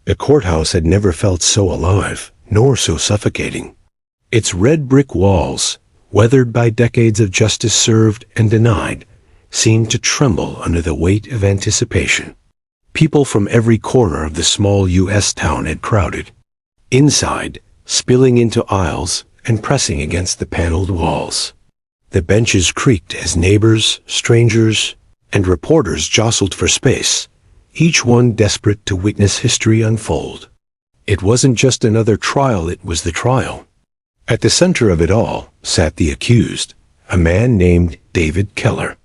The courthouse had never felt so alive, nor so suffocating. Its red brick walls, weathered by decades of justice served and denied, seemed to tremble under the weight of anticipation. People from every corner of the small U.S. town had crowded. Inside, spilling into aisles and pressing against the paneled walls. The benches creaked as neighbors, strangers, and reporters jostled for space, each one desperate to witness history unfold. It wasn't just another trial, it was the trial. At the center of it all sat the accused, a man named David Keller.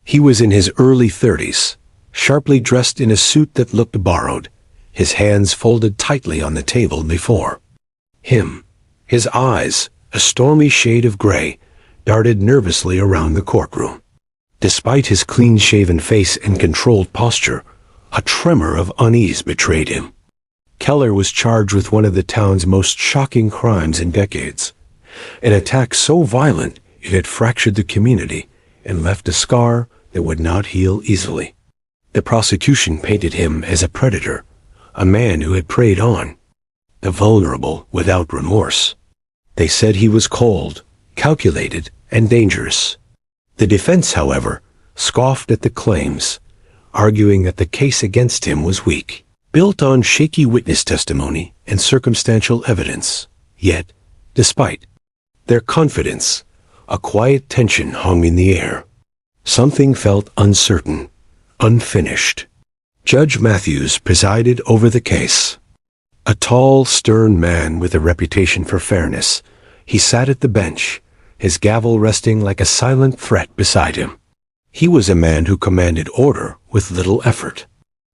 He was in his early 30s, sharply dressed in a suit that looked borrowed, his hands folded tightly on the table before him. His eyes, a stormy shade of gray, darted nervously around the courtroom. Despite his clean-shaven face and controlled posture, a tremor of unease betrayed him. Keller was charged with one of the town's most shocking crimes in decades, an attack so violent it had fractured the community and left a scar that would not heal easily. The prosecution painted him as a predator, a man who had preyed on the vulnerable without remorse. They said he was cold, calculated, and dangerous. The defense, however, scoffed at the claims, arguing that the case against him was weak, built on shaky witness testimony and circumstantial evidence. Yet, despite their confidence, a quiet tension hung in the air. Something felt uncertain, unfinished. Judge Matthews presided over the case. A tall, stern man with a reputation for fairness, he sat at the bench, his gavel resting like a silent threat beside him. He was a man who commanded order with little effort.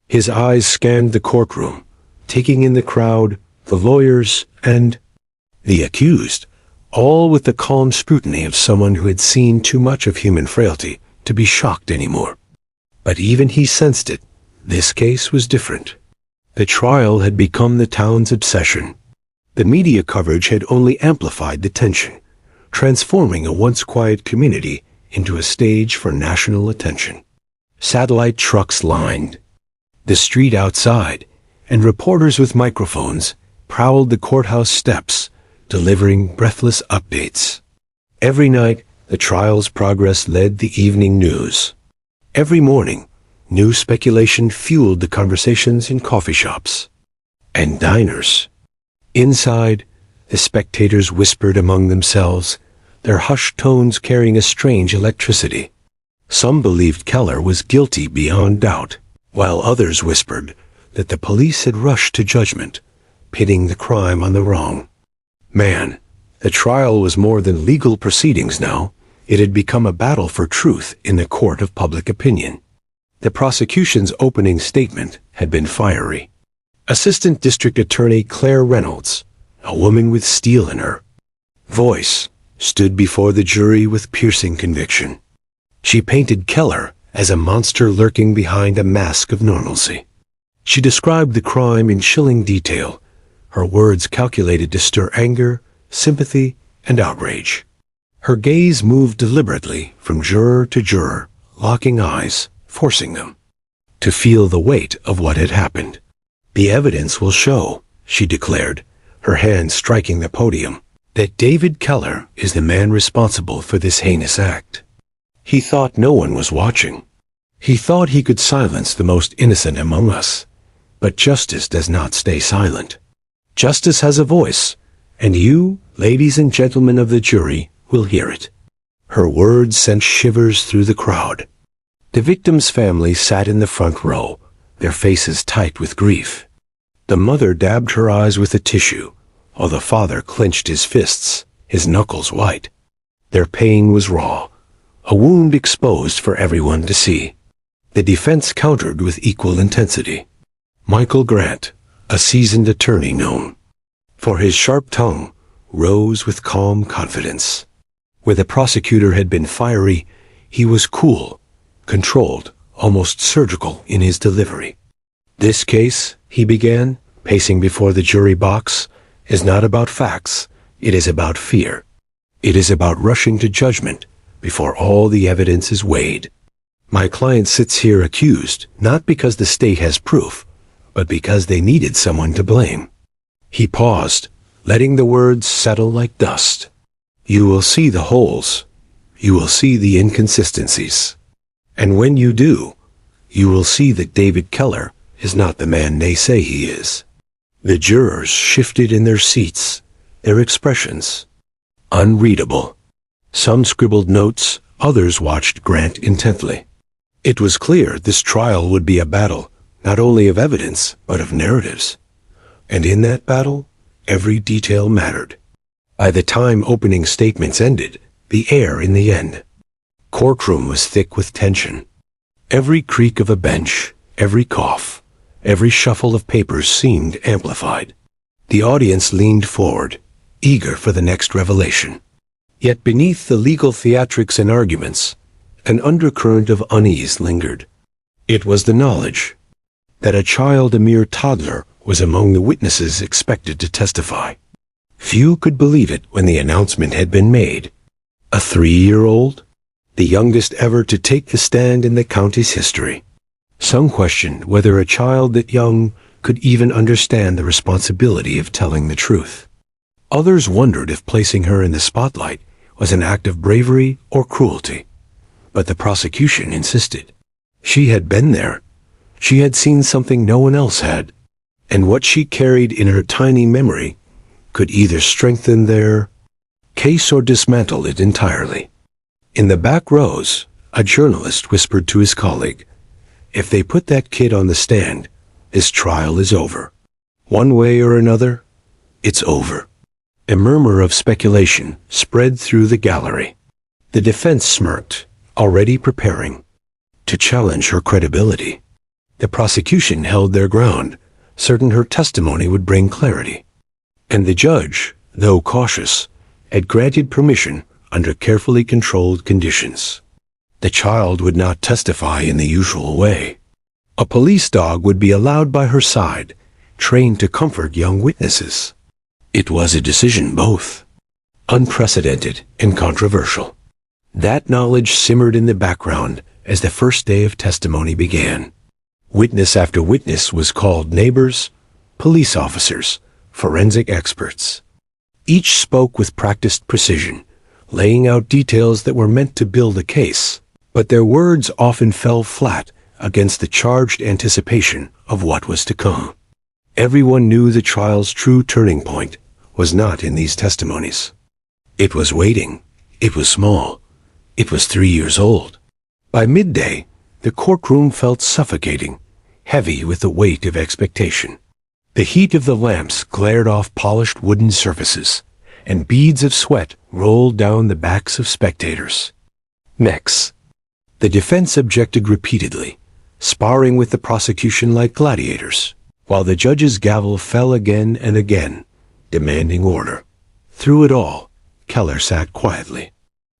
His eyes scanned the courtroom, taking in the crowd, the lawyers, and the accused, all with the calm scrutiny of someone who had seen too much of human frailty to be shocked anymore. But even he sensed it. This case was different. The trial had become the town's obsession. The media coverage had only amplified the tension, transforming a once quiet community into a stage for national attention. Satellite trucks lined the street outside, and reporters with microphones prowled the courthouse steps, delivering breathless updates. Every night, the trial's progress led the evening news. Every morning, new speculation fueled the conversations in coffee shops and diners. Inside, the spectators whispered among themselves, their hushed tones carrying a strange electricity. Some believed Keller was guilty beyond doubt, while others whispered that the police had rushed to judgment, pitting the crime on the wrong man. The trial was more than legal proceedings now. It had become a battle for truth in the court of public opinion. The prosecution's opening statement had been fiery. Assistant District Attorney Claire Reynolds, a woman with steel in her voice, stood before the jury with piercing conviction. She painted Keller as a monster lurking behind a mask of normalcy. She described the crime in chilling detail, her words calculated to stir anger, sympathy, and outrage. Her gaze moved deliberately from juror to juror, locking eyes, forcing them to feel the weight of what had happened. "The evidence will show," she declared, her hand striking the podium, "that David Keller is the man responsible for this heinous act. He thought no one was watching. He thought he could silence the most innocent among us. But justice does not stay silent. Justice has a voice, and you, ladies and gentlemen of the jury, will hear it." Her words sent shivers through the crowd. The victim's family sat in the front row, their faces tight with grief. The mother dabbed her eyes with a tissue, while the father clenched his fists, his knuckles white. Their pain was raw, a wound exposed for everyone to see. The defense countered with equal intensity. Michael Grant, a seasoned attorney known for his sharp tongue, rose with calm confidence. Where the prosecutor had been fiery, he was cool, controlled, almost surgical in his delivery. "This case," he began, pacing before the jury box, "is not about facts. It is about fear. It is about rushing to judgment before all the evidence is weighed. My client sits here accused, not because the state has proof, but because they needed someone to blame. He paused, letting the words settle like dust. You will see the holes. You will see the inconsistencies. And when you do, you will see that David Keller is not the man they say he is. The jurors shifted in their seats, their expressions unreadable. Some scribbled notes, others watched Grant intently. It was clear this trial would be a battle, not only of evidence, but of narratives. And in that battle, every detail mattered. By the time opening statements ended, the air in the end. Courtroom was thick with tension. Every creak of a bench, every cough, every shuffle of papers seemed amplified. The audience leaned forward, eager for the next revelation. Yet beneath the legal theatrics and arguments, an undercurrent of unease lingered. It was the knowledge that a child, a mere toddler, was among the witnesses expected to testify. Few could believe it when the announcement had been made. A 3-year-old? The youngest ever to take the stand in the county's history. Some questioned whether a child that young could even understand the responsibility of telling the truth. Others wondered if placing her in the spotlight was an act of bravery or cruelty. But the prosecution insisted. She had been there. She had seen something no one else had. And what she carried in her tiny memory could either strengthen their case or dismantle it entirely. In the back rows, a journalist whispered to his colleague, "If they put that kid on the stand, this trial is over. One way or another, it's over." A murmur of speculation spread through the gallery. The defense smirked, already preparing to challenge her credibility. The prosecution held their ground, certain her testimony would bring clarity. And the judge, though cautious, had granted permission under carefully controlled conditions. The child would not testify in the usual way. A police dog would be allowed by her side, trained to comfort young witnesses. It was a decision both unprecedented and controversial. That knowledge simmered in the background as the first day of testimony began. Witness after witness was called, neighbors, police officers, forensic experts. Each spoke with practiced precision, laying out details that were meant to build a case, but their words often fell flat against the charged anticipation of what was to come. Everyone knew the trial's true turning point was not in these testimonies. It was waiting. It was small. It was 3 years old. By midday, the courtroom felt suffocating, heavy with the weight of expectation. The heat of the lamps glared off polished wooden surfaces, and beads of sweat rolled down the backs of spectators. Next, the defense objected repeatedly, sparring with the prosecution like gladiators, while the judge's gavel fell again and again, demanding order. Through it all, Keller sat quietly.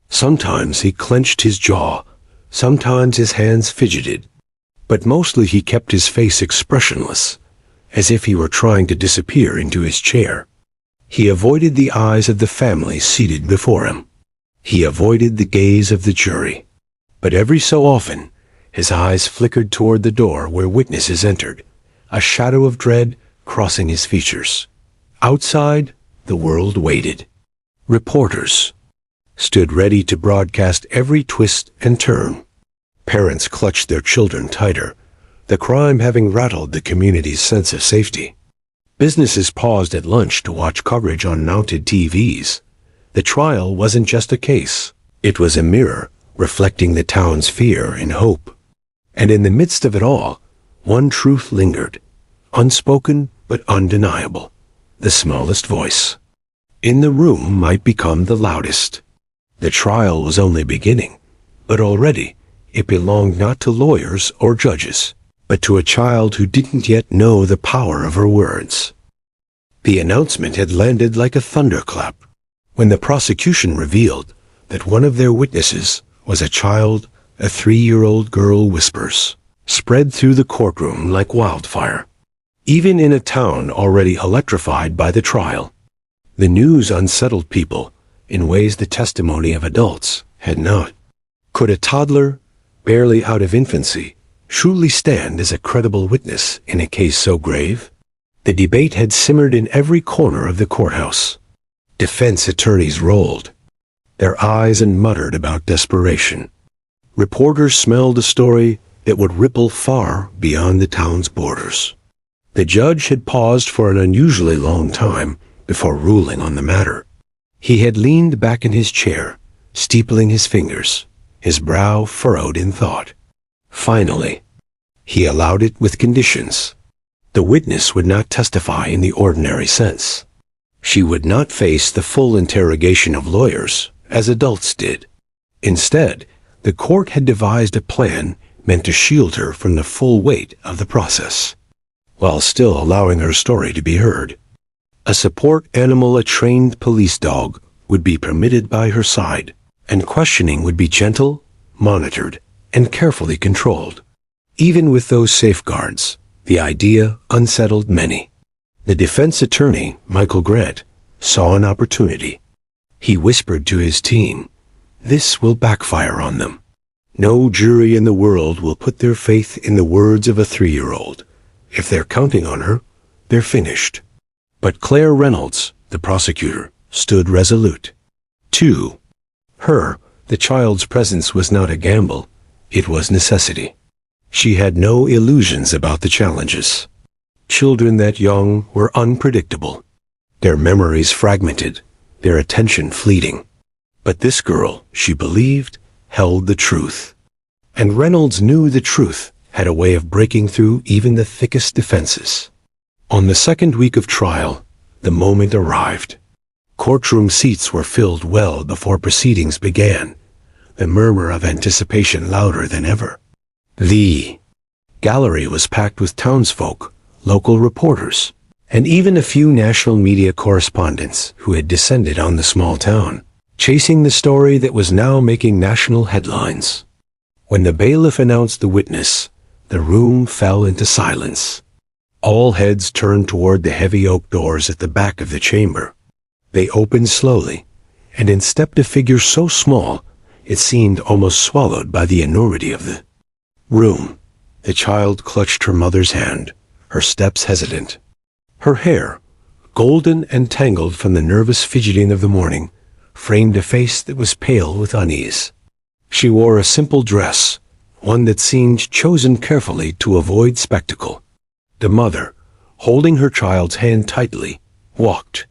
Sometimes he clenched his jaw, sometimes his hands fidgeted, but mostly he kept his face expressionless, as if he were trying to disappear into his chair. He avoided the eyes of the family seated before him. He avoided the gaze of the jury. But every so often, his eyes flickered toward the door where witnesses entered, a shadow of dread crossing his features. Outside, the world waited. Reporters stood ready to broadcast every twist and turn. Parents clutched their children tighter, the crime having rattled the community's sense of safety. Businesses paused at lunch to watch coverage on mounted TVs. The trial wasn't just a case. It was a mirror reflecting the town's fear and hope. And in the midst of it all, one truth lingered, unspoken but undeniable. The smallest voice in the room might become the loudest. The trial was only beginning, but already it belonged not to lawyers or judges, but to a child who didn't yet know the power of her words. The announcement had landed like a thunderclap when the prosecution revealed that one of their witnesses was a child. A 3-year-old girl. Whispers spread through the courtroom like wildfire. Even in a town already electrified by the trial, the news unsettled people in ways the testimony of adults had not. Could a toddler, barely out of infancy, truly stand as a credible witness in a case so grave? The debate had simmered in every corner of the courthouse. Defense attorneys rolled their eyes and muttered about desperation. Reporters smelled a story that would ripple far beyond the town's borders. The judge had paused for an unusually long time before ruling on the matter. He had leaned back in his chair, steepling his fingers, his brow furrowed in thought. Finally, he allowed it with conditions. The witness would not testify in the ordinary sense. She would not face the full interrogation of lawyers, as adults did. Instead, the court had devised a plan meant to shield her from the full weight of the process, while still allowing her story to be heard. A support animal, a trained police dog, would be permitted by her side, and questioning would be gentle, monitored, and carefully controlled. Even with those safeguards, the idea unsettled many. The defense attorney, Michael Grant, saw an opportunity. He whispered to his team, "This will backfire on them. No jury in the world will put their faith in the words of a 3-year-old. If they're counting on her, they're finished." But Claire Reynolds, the prosecutor, stood resolute. To her, the child's presence was not a gamble, it was necessity. She had no illusions about the challenges. Children that young were unpredictable, their memories fragmented, their attention fleeting. But this girl, she believed, held the truth. And Reynolds knew the truth had a way of breaking through even the thickest defenses. On the second week of trial, the moment arrived. Courtroom seats were filled well before proceedings began, the murmur of anticipation louder than ever. The gallery was packed with townsfolk, local reporters, and even a few national media correspondents who had descended on the small town, chasing the story that was now making national headlines. When the bailiff announced the witness, the room fell into silence. All heads turned toward the heavy oak doors at the back of the chamber. They opened slowly, and in stepped a figure so small it seemed almost swallowed by the enormity of the room. The child clutched her mother's hand, her steps hesitant. Her hair, golden and tangled from the nervous fidgeting of the morning, framed a face that was pale with unease. She wore a simple dress, one that seemed chosen carefully to avoid spectacle. The mother, holding her child's hand tightly, walked.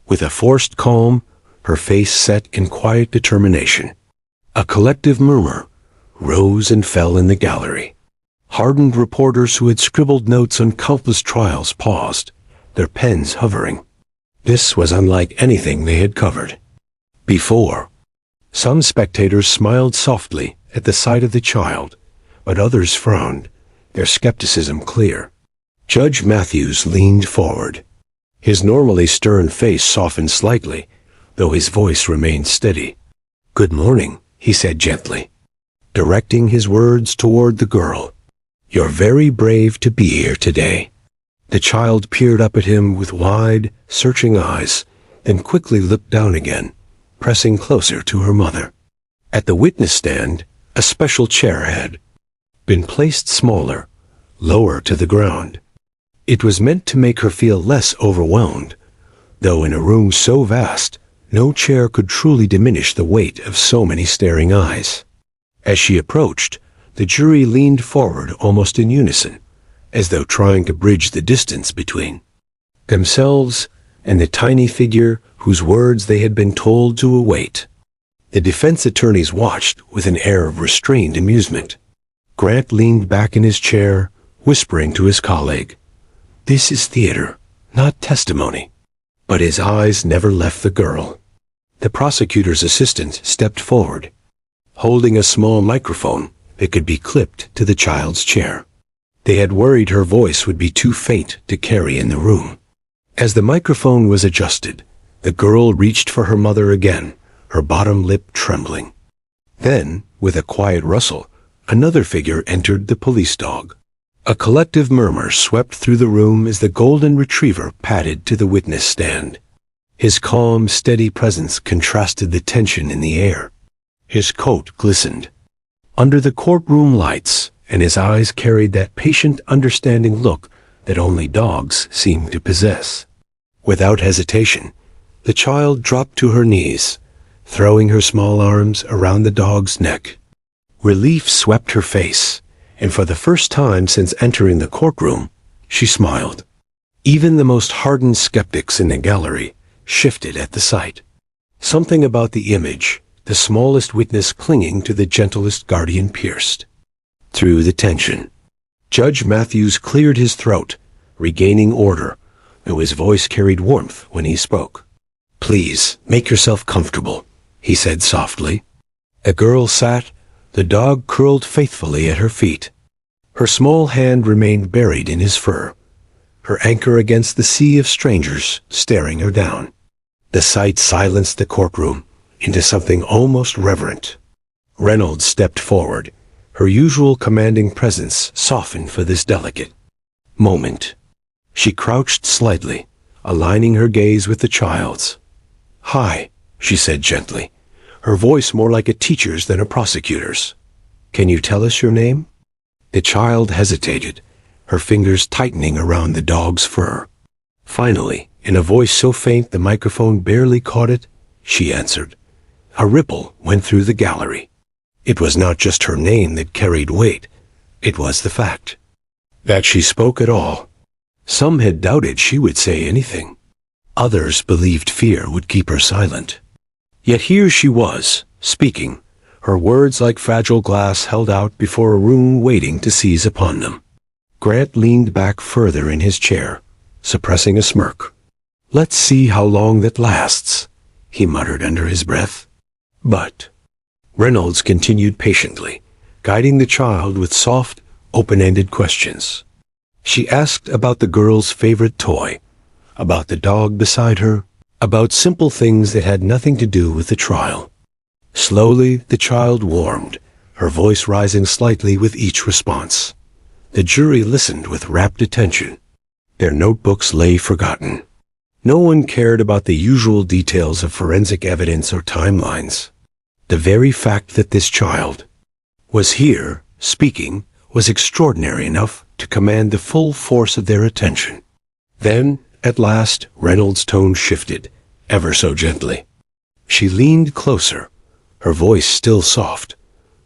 With a forced calm, her face set in quiet determination. A collective murmur rose and fell in the gallery. Hardened reporters who had scribbled notes on countless trials paused, their pens hovering. This was unlike anything they had covered before. Some spectators smiled softly at the sight of the child, but others frowned, their skepticism clear. Judge Matthews leaned forward. His normally stern face softened slightly, though his voice remained steady. "Good morning," he said gently, directing his words toward the girl. "You're very brave to be here today." The child peered up at him with wide, searching eyes, then quickly looked down again, pressing closer to her mother. At the witness stand, a special chair had been placed smaller, lower to the ground. It was meant to make her feel less overwhelmed, though in a room so vast, no chair could truly diminish the weight of so many staring eyes. As she approached, the jury leaned forward almost in unison, as though trying to bridge the distance between themselves and the tiny figure whose words they had been told to await. The defense attorneys watched with an air of restrained amusement. Grant leaned back in his chair, whispering to his colleague, "This is theater, not testimony." But his eyes never left the girl. The prosecutor's assistant stepped forward, holding a small microphone that could be clipped to the child's chair. They had worried her voice would be too faint to carry in the room. As the microphone was adjusted, the girl reached for her mother again, her bottom lip trembling. Then, with a quiet rustle, another figure entered the police dog. A collective murmur swept through the room as the golden retriever padded to the witness stand. His calm, steady presence contrasted the tension in the air. His coat glistened. Under the courtroom lights, and his eyes carried that patient, understanding look that only dogs seem to possess. Without hesitation, the child dropped to her knees, throwing her small arms around the dog's neck. Relief swept her face, and for the first time since entering the courtroom, she smiled. Even the most hardened skeptics in the gallery shifted at the sight. Something about the image, the smallest witness clinging to the gentlest guardian, pierced through the tension. Judge Matthews cleared his throat, regaining order, though his voice carried warmth when he spoke. "Please, make yourself comfortable," he said softly. The girl sat, the dog curled faithfully at her feet. Her small hand remained buried in his fur, her anchor against the sea of strangers staring her down. The sight silenced the courtroom into something almost reverent. Reynolds stepped forward, her usual commanding presence softened for this delicate moment. She crouched slightly, aligning her gaze with the child's. "Hi," she said gently, her voice more like a teacher's than a prosecutor's. "Can you tell us your name?" The child hesitated, her fingers tightening around the dog's fur. Finally, in a voice so faint the microphone barely caught it, she answered. A ripple went through the gallery. It was not just her name that carried weight, it was the fact that she spoke at all. Some had doubted she would say anything. Others believed fear would keep her silent. Yet here she was, speaking, her words like fragile glass held out before a room waiting to seize upon them. Grant leaned back further in his chair, suppressing a smirk. "Let's see how long that lasts," he muttered under his breath. But Reynolds continued patiently, guiding the child with soft, open-ended questions. She asked about the girl's favorite toy, about the dog beside her, about simple things that had nothing to do with the trial. Slowly, the child warmed, her voice rising slightly with each response. The jury listened with rapt attention. Their notebooks lay forgotten. No one cared about the usual details of forensic evidence or timelines. The very fact that this child was here, speaking, was extraordinary enough to command the full force of their attention. Then, at last, Reynolds' tone shifted, ever so gently. She leaned closer, her voice still soft,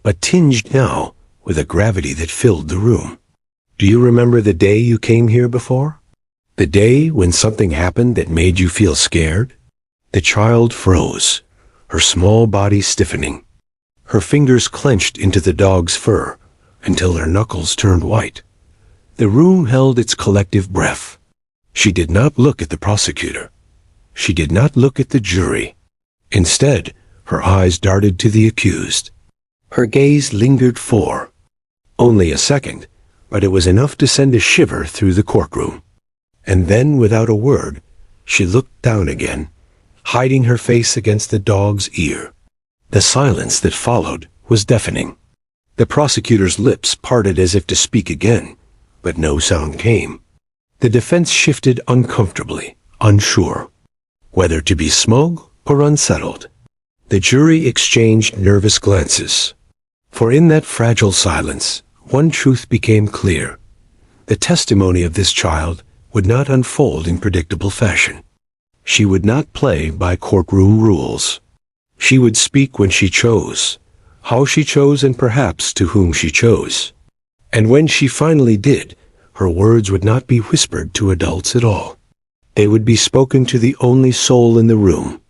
but tinged now with a gravity that filled the room. "Do you remember the day you came here before? The day when something happened that made you feel scared?" The child froze, her small body stiffening. Her fingers clenched into the dog's fur until their knuckles turned white. The room held its collective breath. She did not look at the prosecutor. She did not look at the jury. Instead, her eyes darted to the accused. Her gaze lingered for only a second, but it was enough to send a shiver through the courtroom. And then, without a word, she looked down again, hiding her face against the dog's ear. The silence that followed was deafening. The prosecutor's lips parted as if to speak again, but no sound came. The defense shifted uncomfortably, unsure, whether to be smug or unsettled. The jury exchanged nervous glances. For in that fragile silence, one truth became clear. The testimony of this child would not unfold in predictable fashion. She would not play by courtroom rules. She would speak when she chose, how she chose, and perhaps to whom she chose. And when she finally did, her words would not be whispered to adults at all. They would be spoken to the only soul in the room,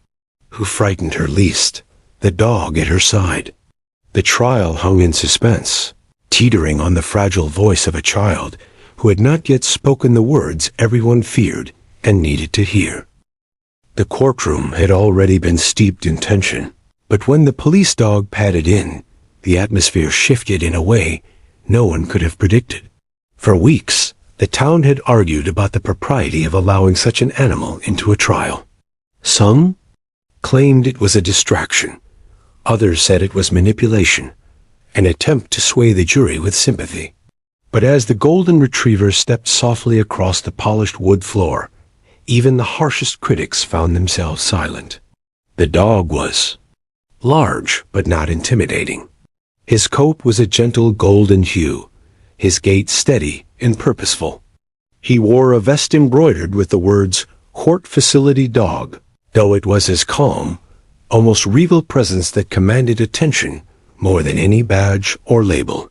who frightened her least, the dog at her side. The trial hung in suspense, teetering on the fragile voice of a child who had not yet spoken the words everyone feared and needed to hear. The courtroom had already been steeped in tension, but when the police dog padded in, the atmosphere shifted in a way no one could have predicted. For weeks, the town had argued about the propriety of allowing such an animal into a trial. Some claimed it was a distraction. Others said it was manipulation, an attempt to sway the jury with sympathy. But as the golden retriever stepped softly across the polished wood floor, even the harshest critics found themselves silent. The dog was large but not intimidating. His coat was a gentle golden hue, his gait steady and purposeful. He wore a vest embroidered with the words, "Court Facility Dog," though it was his calm, almost regal presence that commanded attention more than any badge or label.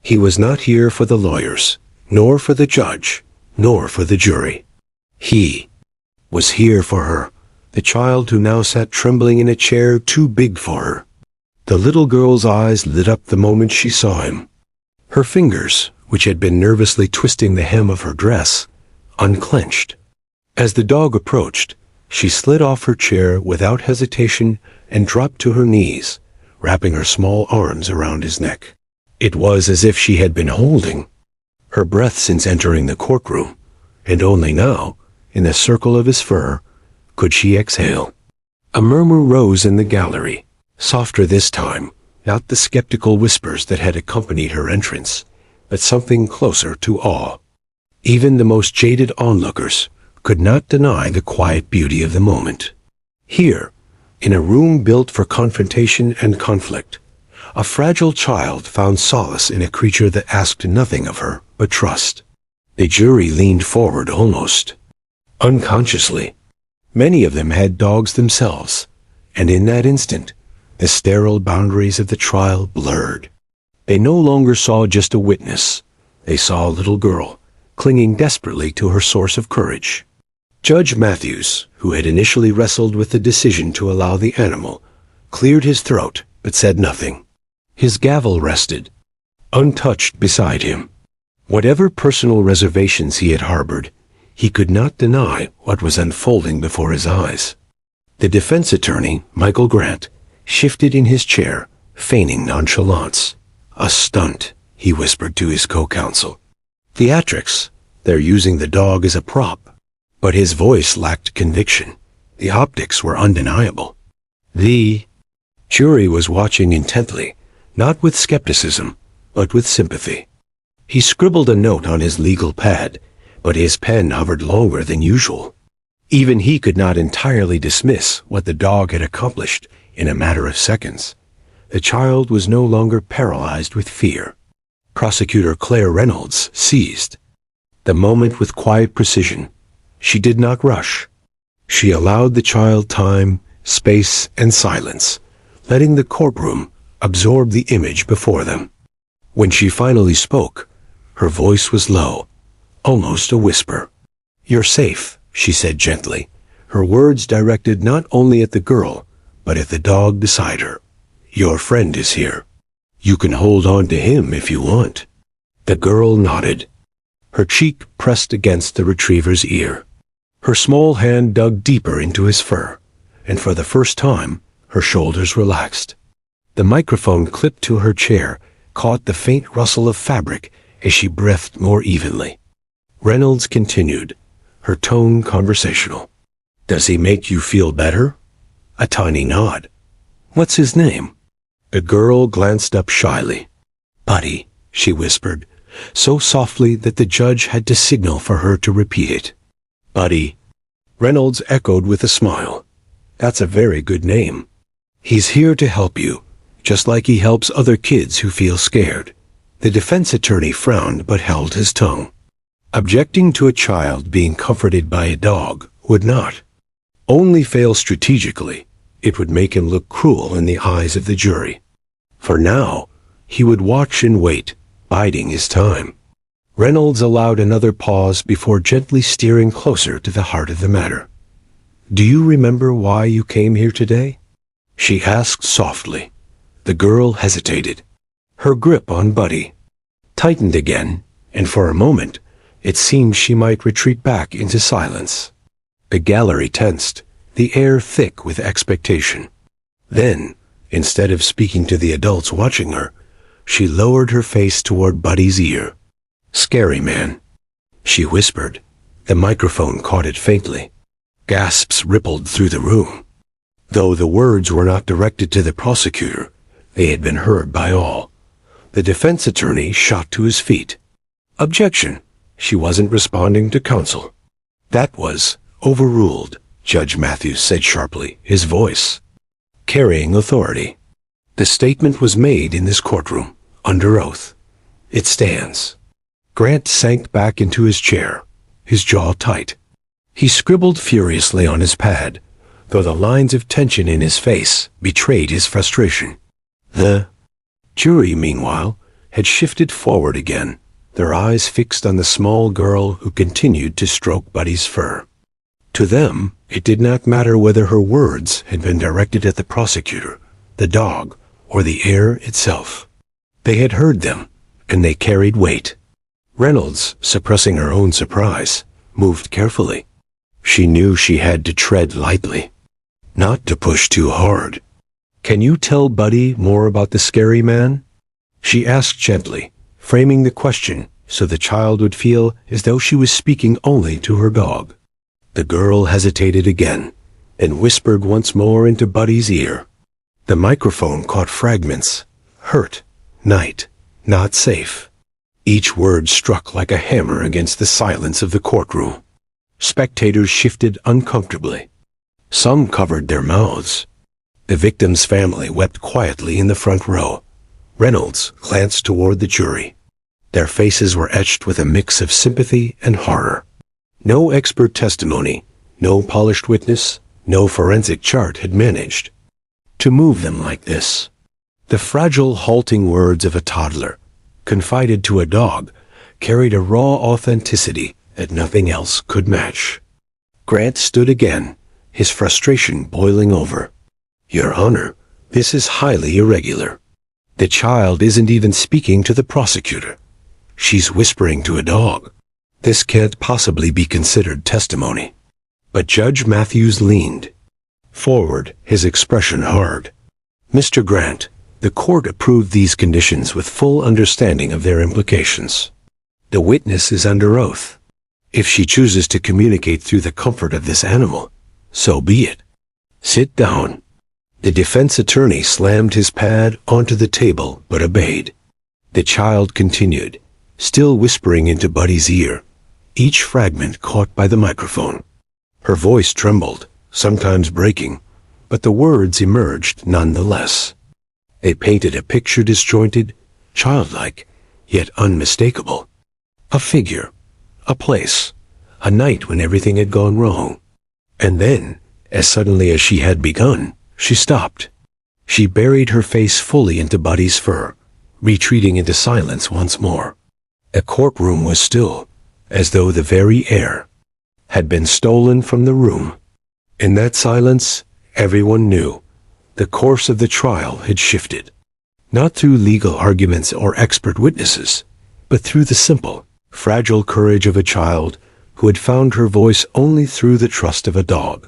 He was not here for the lawyers, nor for the judge, nor for the jury. He was here for her, the child who now sat trembling in a chair too big for her. The little girl's eyes lit up the moment she saw him. Her fingers, which had been nervously twisting the hem of her dress, unclenched. As the dog approached, she slid off her chair without hesitation and dropped to her knees, wrapping her small arms around his neck. It was as if she had been holding her breath since entering the courtroom, and only now, in the circle of his fur, could she exhale. A murmur rose in the gallery, softer this time, not the skeptical whispers that had accompanied her entrance, but something closer to awe. Even the most jaded onlookers could not deny the quiet beauty of the moment. Here, in a room built for confrontation and conflict, a fragile child found solace in a creature that asked nothing of her but trust. The jury leaned forward almost unconsciously. Many of them had dogs themselves, and in that instant, the sterile boundaries of the trial blurred. They no longer saw just a witness. They saw a little girl, clinging desperately to her source of courage. Judge Matthews, who had initially wrestled with the decision to allow the animal, cleared his throat but said nothing. His gavel rested, untouched beside him. Whatever personal reservations he had harbored, he could not deny what was unfolding before his eyes. The defense attorney, Michael Grant, shifted in his chair, feigning nonchalance. "A stunt," he whispered to his co-counsel. "Theatrics. They're using the dog as a prop." But his voice lacked conviction. The optics were undeniable. The jury was watching intently, not with skepticism, but with sympathy. He scribbled a note on his legal pad, but his pen hovered longer than usual. Even he could not entirely dismiss what the dog had accomplished in a matter of seconds. The child was no longer paralyzed with fear. Prosecutor Claire Reynolds seized the moment with quiet precision. She did not rush. She allowed the child time, space, and silence, letting the courtroom absorb the image before them. When she finally spoke, her voice was low, almost a whisper. "You're safe," she said gently, her words directed not only at the girl, but at the dog beside her. "Your friend is here. You can hold on to him if you want." The girl nodded, her cheek pressed against the retriever's ear. Her small hand dug deeper into his fur, and for the first time, her shoulders relaxed. The microphone clipped to her chair caught the faint rustle of fabric as she breathed more evenly. Reynolds continued, her tone conversational. "Does he make you feel better?" A tiny nod. "What's his name?" The girl glanced up shyly. "Buddy," she whispered, so softly that the judge had to signal for her to repeat it. "Buddy," Reynolds echoed with a smile. "That's a very good name. He's here to help you, just like he helps other kids who feel scared." The defense attorney frowned but held his tongue. Objecting to a child being comforted by a dog would not only fail strategically, it would make him look cruel in the eyes of the jury. For now, he would watch and wait, biding his time. Reynolds allowed another pause before gently steering closer to the heart of the matter. "Do you remember why you came here today?" she asked softly. The girl hesitated. Her grip on Buddy tightened again, and for a moment, it seemed she might retreat back into silence. The gallery tensed, the air thick with expectation. Then, instead of speaking to the adults watching her, she lowered her face toward Buddy's ear. "Scary man," she whispered. The microphone caught it faintly. Gasps rippled through the room. Though the words were not directed to the prosecutor, they had been heard by all. The defense attorney shot to his feet. "Objection." She wasn't responding to counsel. "That was overruled," Judge Matthews said sharply, his voice carrying authority. "The statement was made in this courtroom, under oath. It stands." Grant sank back into his chair, his jaw tight. He scribbled furiously on his pad, though the lines of tension in his face betrayed his frustration. The jury, meanwhile, had shifted forward again, their eyes fixed on the small girl who continued to stroke Buddy's fur. To them, it did not matter whether her words had been directed at the prosecutor, the dog, or the air itself. They had heard them, and they carried weight. Reynolds, suppressing her own surprise, moved carefully. She knew she had to tread lightly, not to push too hard. "Can you tell Buddy more about the scary man?" she asked gently, framing the question so the child would feel as though she was speaking only to her dog. The girl hesitated again, and whispered once more into Buddy's ear. The microphone caught fragments. Hurt, night, not safe. Each word struck like a hammer against the silence of the courtroom. Spectators shifted uncomfortably. Some covered their mouths. The victim's family wept quietly in the front row. Reynolds glanced toward the jury. Their faces were etched with a mix of sympathy and horror. No expert testimony, no polished witness, no forensic chart had managed to move them like this. The fragile, halting words of a toddler, confided to a dog, carried a raw authenticity that nothing else could match. Grant stood again, his frustration boiling over. "Your Honor, this is highly irregular. The child isn't even speaking to the prosecutor. She's whispering to a dog. This can't possibly be considered testimony." But Judge Matthews leaned forward, his expression hard. "Mr. Grant, the court approved these conditions with full understanding of their implications. The witness is under oath. If she chooses to communicate through the comfort of this animal, so be it. Sit down." The defense attorney slammed his pad onto the table but obeyed. The child continued, still whispering into Buddy's ear, each fragment caught by the microphone. Her voice trembled, sometimes breaking, but the words emerged nonetheless. They painted a picture disjointed, childlike, yet unmistakable. A figure, a place, a night when everything had gone wrong. And then, as suddenly as she had begun, she stopped. She buried her face fully into Buddy's fur, retreating into silence once more. The courtroom was still, as though the very air had been stolen from the room. In that silence, everyone knew the course of the trial had shifted, not through legal arguments or expert witnesses, but through the simple, fragile courage of a child who had found her voice only through the trust of a dog.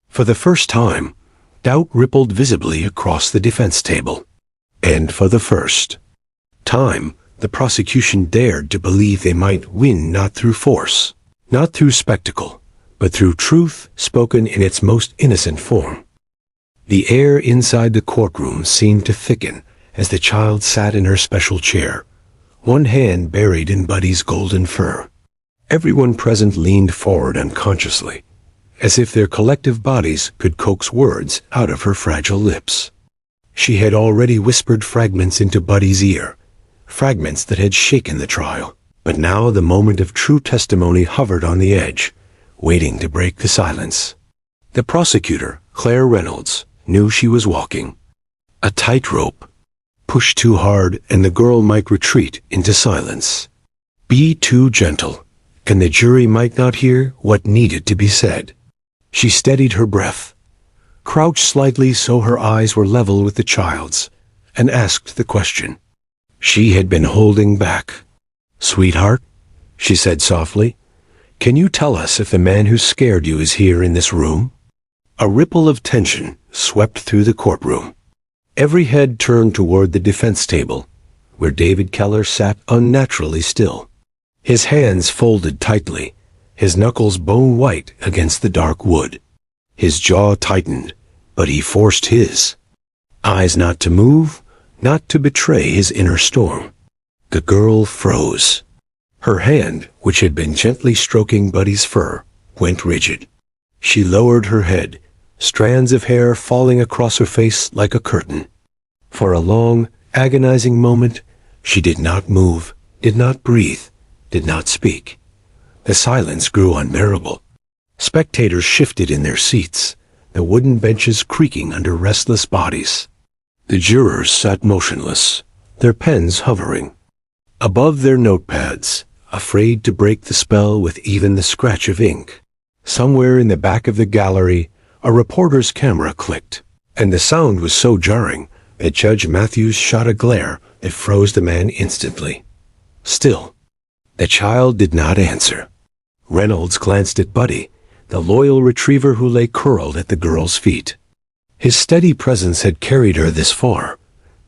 For the first time, doubt rippled visibly across the defense table. And for the first time, the prosecution dared to believe they might win not through force, not through spectacle, but through truth spoken in its most innocent form. The air inside the courtroom seemed to thicken as the child sat in her special chair, one hand buried in Buddy's golden fur. Everyone present leaned forward unconsciously, as if their collective bodies could coax words out of her fragile lips. She had already whispered fragments into Buddy's ear, fragments that had shaken the trial. But now the moment of true testimony hovered on the edge, waiting to break the silence. The prosecutor, Claire Reynolds, knew she was walking a tightrope. Push too hard and the girl might retreat into silence. Be too gentle, and the jury might not hear what needed to be said. She steadied her breath, crouched slightly so her eyes were level with the child's, and asked the question she had been holding back. "Sweetheart," she said softly, "can you tell us if the man who scared you is here in this room?" A ripple of tension swept through the courtroom. Every head turned toward the defense table, where David Keller sat unnaturally still, his hands folded tightly, his knuckles bone white against the dark wood. His jaw tightened, but he forced his eyes not to move, not to betray his inner storm. The girl froze. Her hand, which had been gently stroking Buddy's fur, went rigid. She lowered her head, strands of hair falling across her face like a curtain. For a long, agonizing moment, she did not move, did not breathe, did not speak. The silence grew unbearable. Spectators shifted in their seats, the wooden benches creaking under restless bodies. The jurors sat motionless, their pens hovering above their notepads, afraid to break the spell with even the scratch of ink. Somewhere in the back of the gallery, a reporter's camera clicked, and the sound was so jarring that Judge Matthews shot a glare that froze the man instantly. Still, the child did not answer. Reynolds glanced at Buddy, the loyal retriever who lay curled at the girl's feet. His steady presence had carried her this far,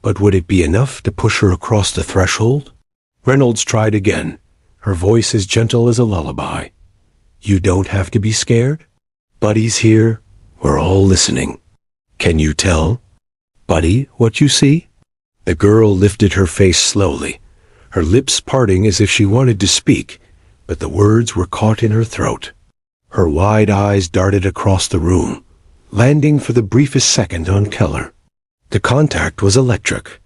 but would it be enough to push her across the threshold? Reynolds tried again, her voice as gentle as a lullaby. "You don't have to be scared. Buddy's here. We're all listening. Can you tell, Buddy, what you see?" The girl lifted her face slowly, her lips parting as if she wanted to speak, but the words were caught in her throat. Her wide eyes darted across the room, landing for the briefest second on Keller. The contact was electric.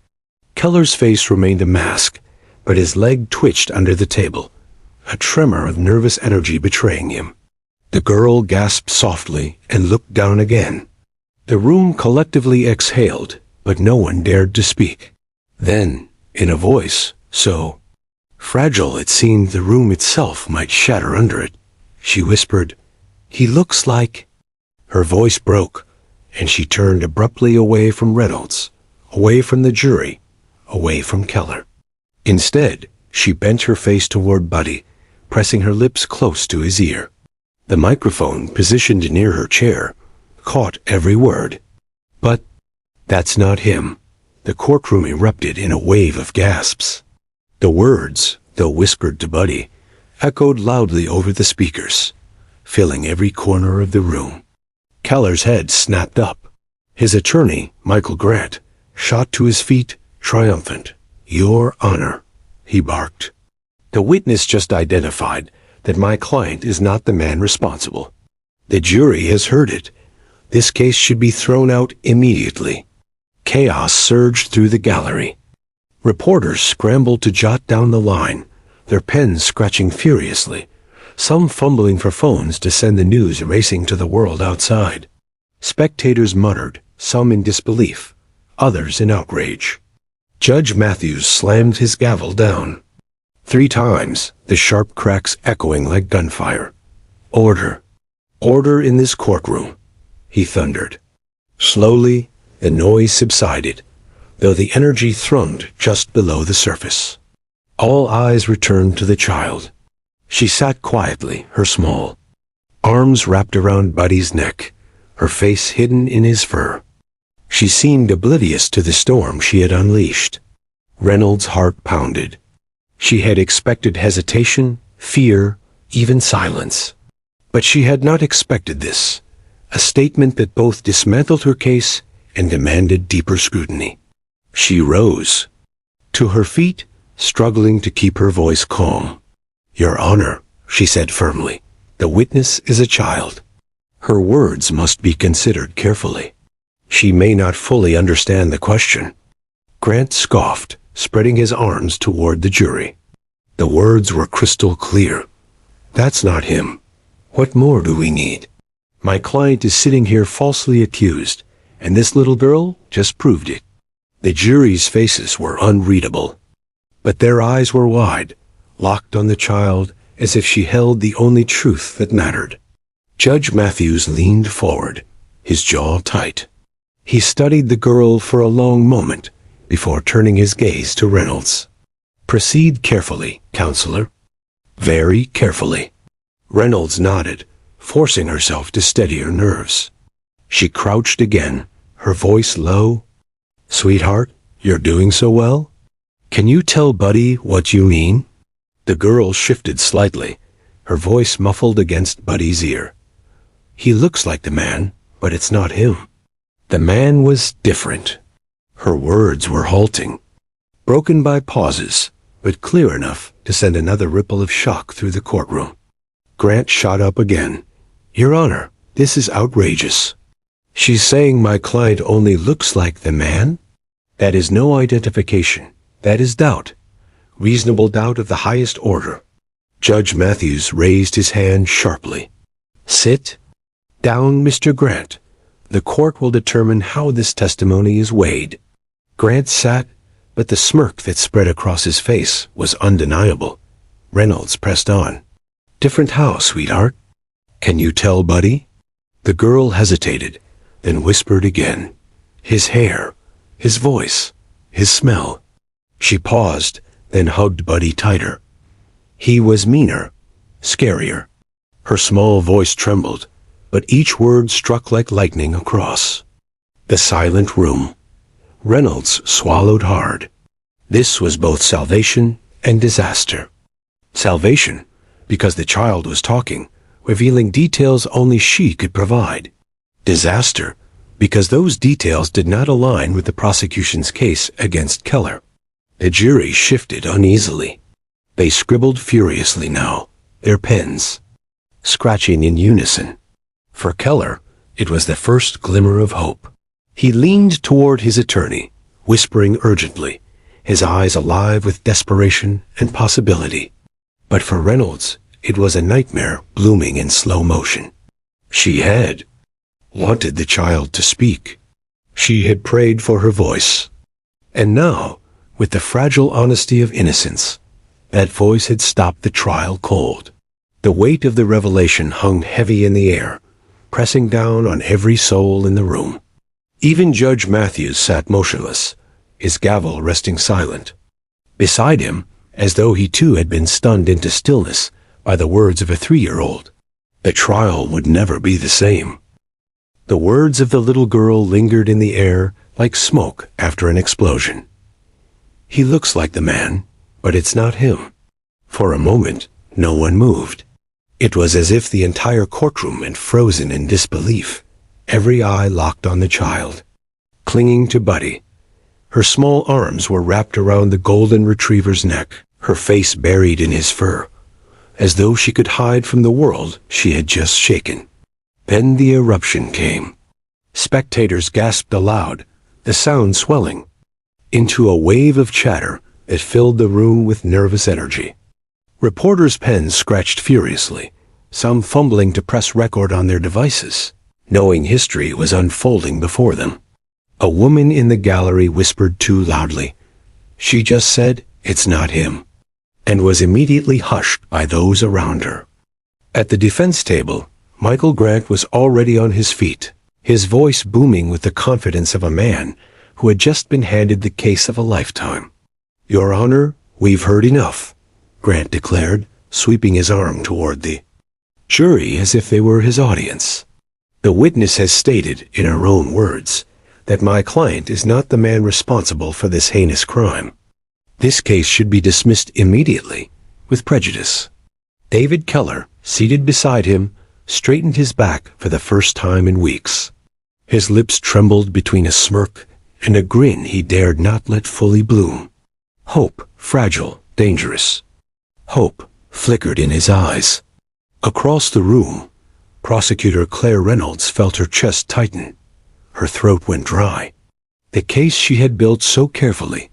Keller's face remained a mask, but his leg twitched under the table, a tremor of nervous energy betraying him. The girl gasped softly and looked down again. The room collectively exhaled, but no one dared to speak. Then, in a voice so fragile it seemed the room itself might shatter under it, she whispered, "He looks like—" Her voice broke, and she turned abruptly away from Reynolds, away from the jury, away from Keller. Instead, she bent her face toward Buddy, pressing her lips close to his ear. The microphone, positioned near her chair, caught every word. "But that's not him." The courtroom erupted in a wave of gasps. The words, though whispered to Buddy, echoed loudly over the speakers, filling every corner of the room. Keller's head snapped up. His attorney, Michael Grant, shot to his feet, triumphant. "Your Honor," he barked. "The witness just identified that my client is not the man responsible. The jury has heard it. This case should be thrown out immediately." Chaos surged through the gallery. Reporters scrambled to jot down the line, their pens scratching furiously, some fumbling for phones to send the news racing to the world outside. Spectators muttered, some in disbelief, others in outrage. Judge Matthews slammed his gavel down. 3 times, the sharp cracks echoing like gunfire. "Order! Order in this courtroom!" he thundered. Slowly, the noise subsided, though the energy thrummed just below the surface. All eyes returned to the child. She sat quietly, her small arms wrapped around Buddy's neck, her face hidden in his fur. She seemed oblivious to the storm she had unleashed. Reynolds' heart pounded. She had expected hesitation, fear, even silence. But she had not expected this, a statement that both dismantled her case and demanded deeper scrutiny. She rose to her feet, struggling to keep her voice calm. "Your Honor," she said firmly, "the witness is a child. Her words must be considered carefully. She may not fully understand the question." Grant scoffed, spreading his arms toward the jury. The words were crystal clear. "That's not him. What more do we need? My client is sitting here falsely accused, and this little girl just proved it." The jury's faces were unreadable, but their eyes were wide, locked on the child as if she held the only truth that mattered. Judge Matthews leaned forward, his jaw tight. He studied the girl for a long moment before turning his gaze to Reynolds. "Proceed carefully, counselor. Very carefully." Reynolds nodded, forcing herself to steady her nerves. She crouched again, her voice low. "Sweetheart, you're doing so well? Can you tell Buddy what you mean?" The girl shifted slightly, her voice muffled against Buddy's ear. "He looks like the man, but it's not him." The man was different. Her words were halting, broken by pauses, but clear enough to send another ripple of shock through the courtroom. Grant shot up again. "Your Honor, this is outrageous. She's saying my client only looks like the man? That is no identification. That is doubt. Reasonable doubt of the highest order." Judge Matthews raised his hand sharply. "Sit down, Mr. Grant. The court will determine how this testimony is weighed." Grant sat, but the smirk that spread across his face was undeniable. Reynolds pressed on. "Different house, sweetheart. Can you tell, Buddy?" The girl hesitated, then whispered again. "His hair, his voice, his smell." She paused, then hugged Buddy tighter. "He was meaner, scarier." Her small voice trembled, but each word struck like lightning across. The silent room. Reynolds swallowed hard. This was both salvation and disaster. Salvation, because the child was talking, revealing details only she could provide. Disaster, because those details did not align with the prosecution's case against Keller. The jury shifted uneasily. They scribbled furiously now, their pens scratching in unison. For Keller, it was the first glimmer of hope. He leaned toward his attorney, whispering urgently, his eyes alive with desperation and possibility. But for Reynolds, it was a nightmare blooming in slow motion. She had wanted the child to speak. She had prayed for her voice. And now, with the fragile honesty of innocence, that voice had stopped the trial cold. The weight of the revelation hung heavy in the air, pressing down on every soul in the room. Even Judge Matthews sat motionless, his gavel resting silent. Beside him, as though he too had been stunned into stillness by the words of a 3-year-old, the trial would never be the same. The words of the little girl lingered in the air like smoke after an explosion. "He looks like the man, but it's not him." For a moment, no one moved. It was as if the entire courtroom had frozen in disbelief, every eye locked on the child. Clinging to Buddy, her small arms were wrapped around the golden retriever's neck, her face buried in his fur, as though she could hide from the world she had just shaken. Then the eruption came. Spectators gasped aloud, the sound swelling into a wave of chatter that filled the room with nervous energy. Reporters' pens scratched furiously, some fumbling to press record on their devices, knowing history was unfolding before them. A woman in the gallery whispered too loudly. She just said, "It's not him," and was immediately hushed by those around her. At the defense table, Michael Grant was already on his feet, his voice booming with the confidence of a man who had just been handed the case of a lifetime. "Your Honor, we've heard enough," Grant declared, sweeping his arm toward the jury as if they were his audience. "The witness has stated, in her own words, that my client is not the man responsible for this heinous crime. This case should be dismissed immediately, with prejudice." David Keller, seated beside him, straightened his back for the first time in weeks. His lips trembled between a smirk and a grin he dared not let fully bloom. Hope, fragile, dangerous. Hope flickered in his eyes. Across the room, Prosecutor Claire Reynolds felt her chest tighten. Her throat went dry. The case she had built so carefully,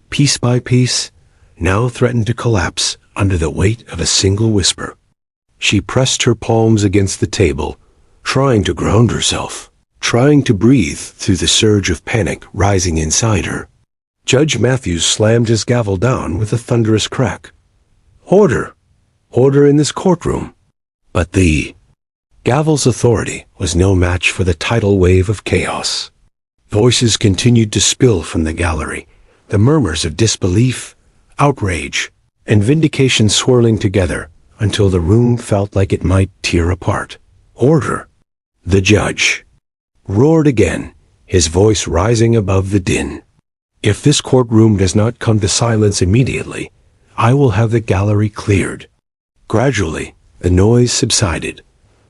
piece by piece, now threatened to collapse under the weight of a single whisper. She pressed her palms against the table, trying to ground herself, trying to breathe through the surge of panic rising inside her. Judge Matthews slammed his gavel down with a thunderous crack. "Order! Order in this courtroom!" But the gavel's authority was no match for the tidal wave of chaos. Voices continued to spill from the gallery, the murmurs of disbelief, outrage, and vindication swirling together until the room felt like it might tear apart. "Order!" The judge roared again, his voice rising above the din. "If this courtroom does not come to silence immediately, I will have the gallery cleared." Gradually, the noise subsided,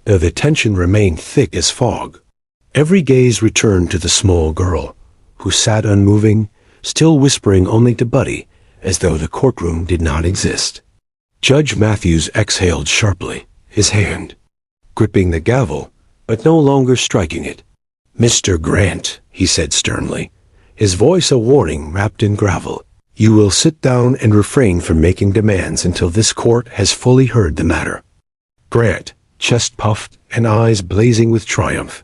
though the tension remained thick as fog. Every gaze returned to the small girl, who sat unmoving, still whispering only to Buddy, as though the courtroom did not exist. Judge Matthews exhaled sharply, his hand gripping the gavel, but no longer striking it. "Mr. Grant," he said sternly, his voice a warning wrapped in gravel, You will sit down and refrain from making demands until this court has fully heard the matter." Grant, chest puffed and eyes blazing with triumph,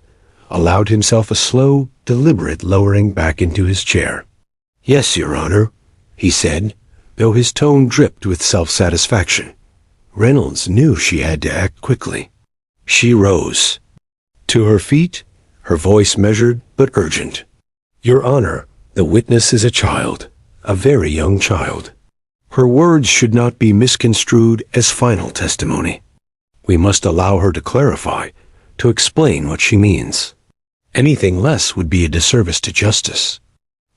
allowed himself a slow, deliberate lowering back into his chair. "Yes, Your Honor," he said, though his tone dripped with self-satisfaction. Reynolds knew she had to act quickly. She rose to her feet, her voice measured but urgent. "Your Honor, the witness is a child, a very young child. Her words should not be misconstrued as final testimony. We must allow her to clarify, to explain what she means. Anything less would be a disservice to justice."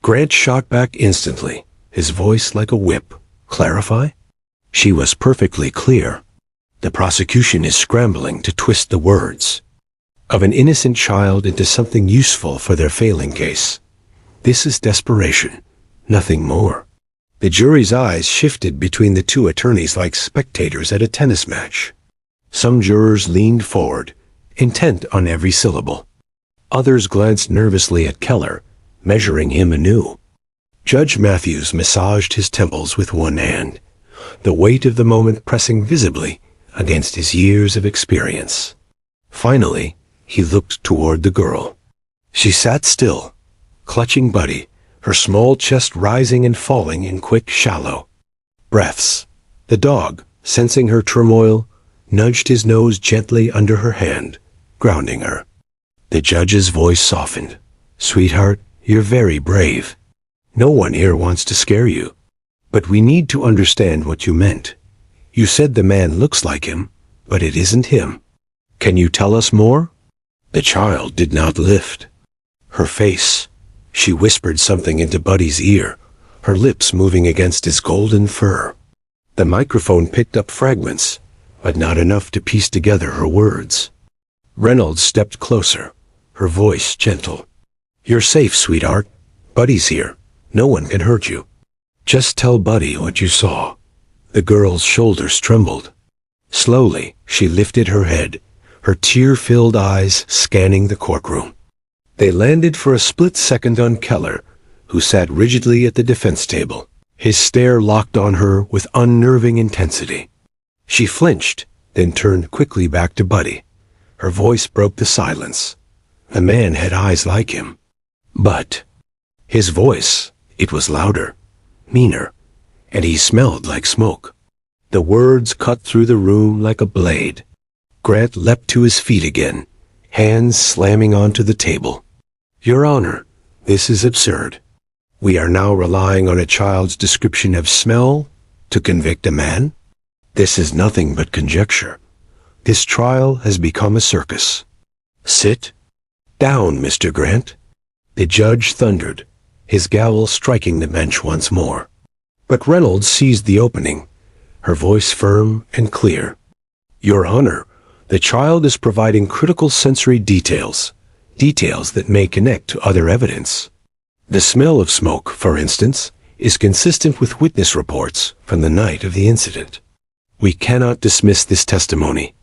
Grant shot back instantly, his voice like a whip. "Clarify?" She was perfectly clear. The prosecution is scrambling to twist the words of an innocent child into something useful for their failing case. This is desperation, nothing more. The jury's eyes shifted between the two attorneys like spectators at a tennis match. Some jurors leaned forward, intent on every syllable. Others glanced nervously at Keller, measuring him anew. Judge Matthews massaged his temples with one hand, the weight of the moment pressing visibly against his years of experience. Finally, he looked toward the girl. She sat still, clutching Buddy, her small chest rising and falling in quick, shallow breaths. The dog, sensing her turmoil, nudged his nose gently under her hand, grounding her. The judge's voice softened. "Sweetheart, you're very brave. No one here wants to scare you. But we need to understand what you meant. You said the man looks like him, but it isn't him. Can you tell us more?" The child did not lift her face. She whispered something into Buddy's ear, her lips moving against his golden fur. The microphone picked up fragments, but not enough to piece together her words. Reynolds stepped closer, her voice gentle. "You're safe, sweetheart. Buddy's here. No one can hurt you. Just tell Buddy what you saw." The girl's shoulders trembled. Slowly, she lifted her head, her tear-filled eyes scanning the courtroom. They landed for a split second on Keller, who sat rigidly at the defense table, his stare locked on her with unnerving intensity. She flinched, then turned quickly back to Buddy. Her voice broke the silence. The man had eyes like him. But his voice, it was louder, meaner, and he smelled like smoke. The words cut through the room like a blade. Grant leapt to his feet again, hands slamming onto the table. "Your Honor, this is absurd. We are now relying on a child's description of smell to convict a man? This is nothing but conjecture. This trial has become a circus." "Sit down, Mr. Grant," the judge thundered, his gavel striking the bench once more. But Reynolds seized the opening, her voice firm and clear. "Your Honor, the child is providing critical sensory details that may connect to other evidence. The smell of smoke, for instance, is consistent with witness reports from the night of the incident. We cannot dismiss this testimony."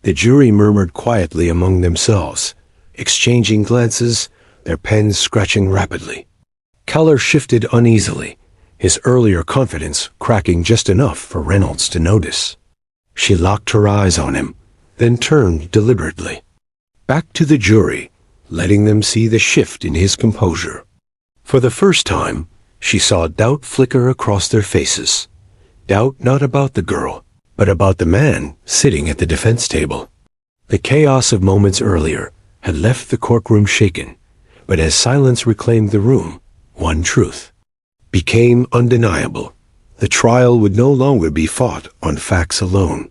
The jury murmured quietly among themselves, exchanging glances, their pens scratching rapidly. Keller shifted uneasily, his earlier confidence cracking just enough for Reynolds to notice. She locked her eyes on him, then turned deliberately back to the jury, letting them see the shift in his composure. For the first time, she saw doubt flicker across their faces. Doubt not about the girl, but about the man sitting at the defense table. The chaos of moments earlier had left the courtroom shaken, but as silence reclaimed the room, one truth became undeniable. The trial would no longer be fought on facts alone.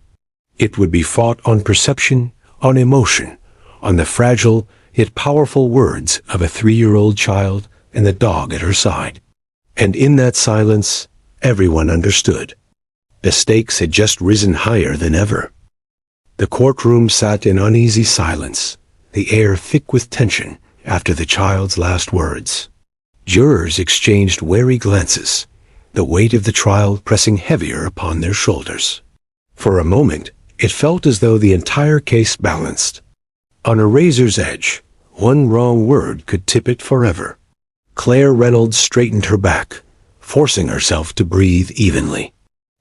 It would be fought on perception, on emotion, on the fragile yet powerful words of a 3-year-old child and the dog at her side. And in that silence, everyone understood. The stakes had just risen higher than ever. The courtroom sat in uneasy silence, the air thick with tension after the child's last words. Jurors exchanged wary glances, the weight of the trial pressing heavier upon their shoulders. For a moment, it felt as though the entire case balanced. On a razor's edge, one wrong word could tip it forever. Claire Reynolds straightened her back, forcing herself to breathe evenly.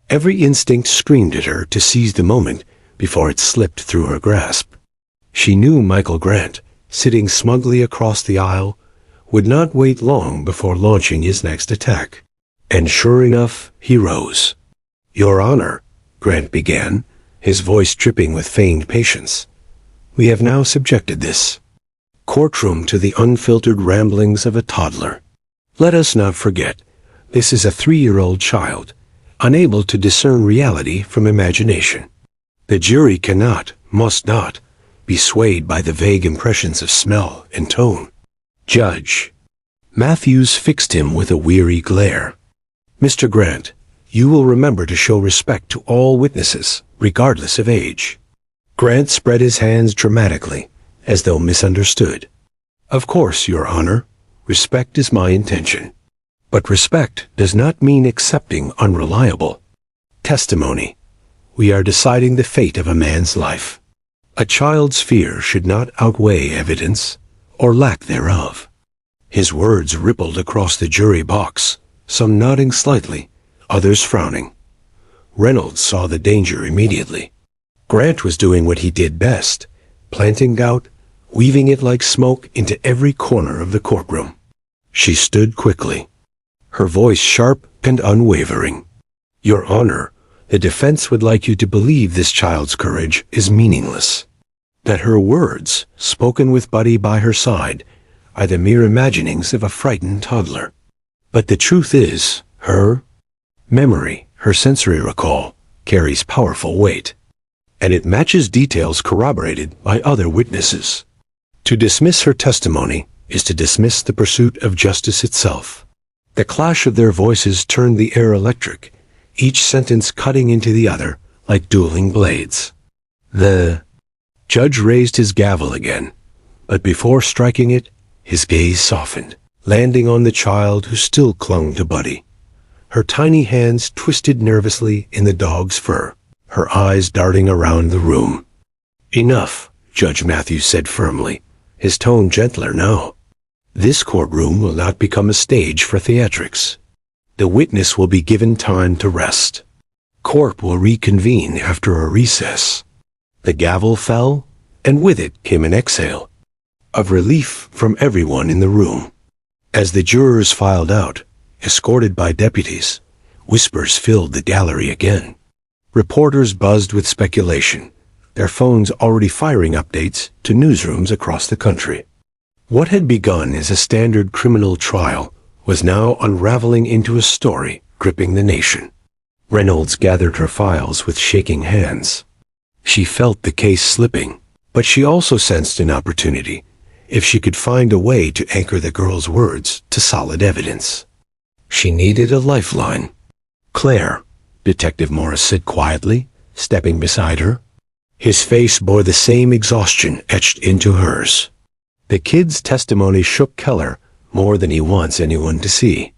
Every instinct screamed at her to seize the moment before it slipped through her grasp. She knew Michael Grant, sitting smugly across the aisle, would not wait long before launching his next attack. And sure enough, he rose. "Your Honor," Grant began, his voice dripping with feigned patience, "we have now subjected this courtroom to the unfiltered ramblings of a toddler. Let us not forget, this is a 3-year-old child, unable to discern reality from imagination. The jury cannot, must not, be swayed by the vague impressions of smell and tone." "Judge." Matthews fixed him with a weary glare. "Mr. Grant, you will remember to show respect to all witnesses, regardless of age." Grant spread his hands dramatically, as though misunderstood. "Of course, Your Honor, respect is my intention. But respect does not mean accepting unreliable testimony. We are deciding the fate of a man's life. A child's fear should not outweigh evidence, or lack thereof." His words rippled across the jury box, some nodding slightly, others frowning. Reynolds saw the danger immediately. Grant was doing what he did best, planting doubt, weaving it like smoke into every corner of the courtroom. She stood quickly, her voice sharp and unwavering. "Your Honor, the defense would like you to believe this child's courage is meaningless, that her words, spoken with Buddy by her side, are the mere imaginings of a frightened toddler. But the truth is, her memory, her sensory recall, carries powerful weight, and it matches details corroborated by other witnesses. To dismiss her testimony is to dismiss the pursuit of justice itself." The clash of their voices turned the air electric, each sentence cutting into the other like dueling blades. The judge raised his gavel again, but before striking it, his gaze softened, landing on the child who still clung to Buddy. Her tiny hands twisted nervously in the dog's fur, her eyes darting around the room. "Enough," Judge Matthews said firmly, his tone gentler now. "This courtroom will not become a stage for theatrics. The witness will be given time to rest. Court will reconvene after a recess." The gavel fell, and with it came an exhale of relief from everyone in the room. As the jurors filed out, escorted by deputies, whispers filled the gallery again. Reporters buzzed with speculation, their phones already firing updates to newsrooms across the country. What had begun as a standard criminal trial was now unraveling into a story gripping the nation. Reynolds gathered her files with shaking hands. She felt the case slipping, but she also sensed an opportunity, if she could find a way to anchor the girl's words to solid evidence. She needed a lifeline. "Claire," Detective Morris said quietly, stepping beside her. His face bore the same exhaustion etched into hers. The kid's testimony shook Keller more than he wants anyone to see.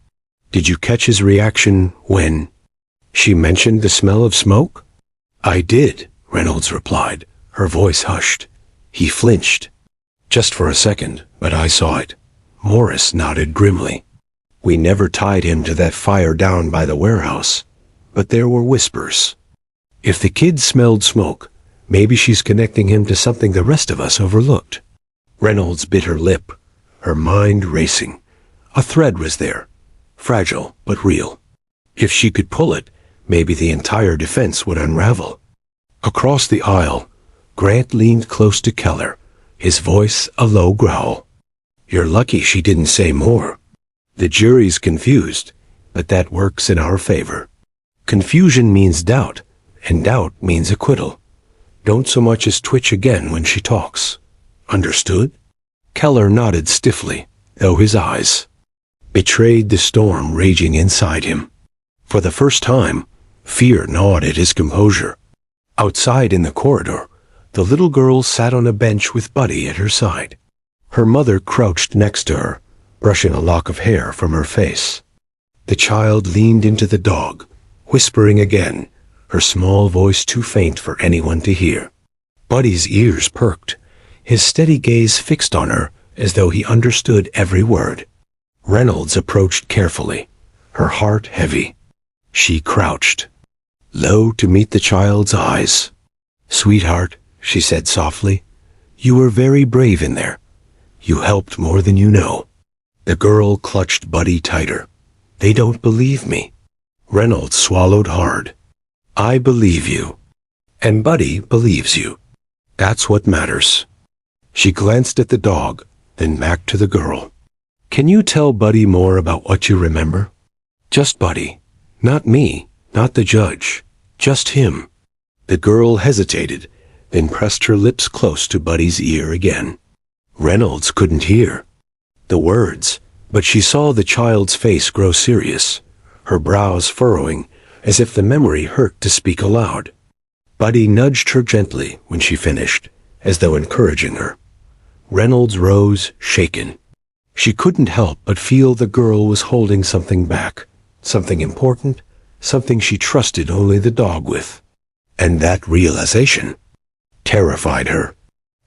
"Did you catch his reaction when she mentioned the smell of smoke?" "I did," Reynolds replied, her voice hushed. He flinched. "Just for a second, but I saw it." Morris nodded grimly. "We never tied him to that fire down by the warehouse, but there were whispers. If the kid smelled smoke, maybe she's connecting him to something the rest of us overlooked." Reynolds bit her lip, her mind racing. A thread was there, fragile but real. If she could pull it, maybe the entire defense would unravel. Across the aisle, Grant leaned close to Keller, his voice a low growl. "You're lucky she didn't say more. The jury's confused, but that works in our favor. Confusion means doubt, and doubt means acquittal. Don't so much as twitch again when she talks. Understood?" Keller nodded stiffly, though his eyes betrayed the storm raging inside him. For the first time, fear gnawed at his composure. Outside in the corridor, the little girl sat on a bench with Buddy at her side. Her mother crouched next to her, brushing a lock of hair from her face. The child leaned into the dog, whispering again, her small voice too faint for anyone to hear. Buddy's ears perked, his steady gaze fixed on her as though he understood every word. Reynolds approached carefully, her heart heavy. She crouched low to meet the child's eyes. "Sweetheart," she said softly, "you were very brave in there. You helped more than you know." The girl clutched Buddy tighter. "They don't believe me." Reynolds swallowed hard. "I believe you. And Buddy believes you. That's what matters." She glanced at the dog, then back to the girl. "Can you tell Buddy more about what you remember?" "Just Buddy. Not me, not the judge. Just him." The girl hesitated, then pressed her lips close to Buddy's ear again. Reynolds couldn't hear the words, but she saw the child's face grow serious, her brows furrowing, as if the memory hurt to speak aloud. Buddy nudged her gently when she finished, as though encouraging her. Reynolds rose, shaken. She couldn't help but feel the girl was holding something back, something important, something she trusted only the dog with. And that realization terrified her.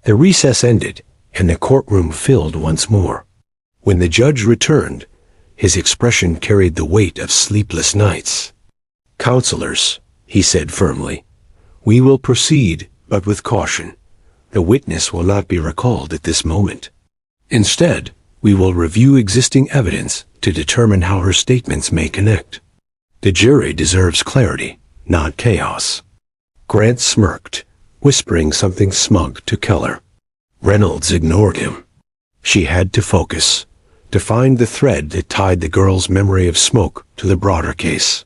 The recess ended, and the courtroom filled once more. When the judge returned, his expression carried the weight of sleepless nights. "Counselors," he said firmly, "we will proceed, but with caution. The witness will not be recalled at this moment. Instead, we will review existing evidence to determine how her statements may connect. The jury deserves clarity, not chaos." Grant smirked, whispering something smug to Keller. Reynolds ignored him. She had to focus, to find the thread that tied the girl's memory of Smoke to the broader case.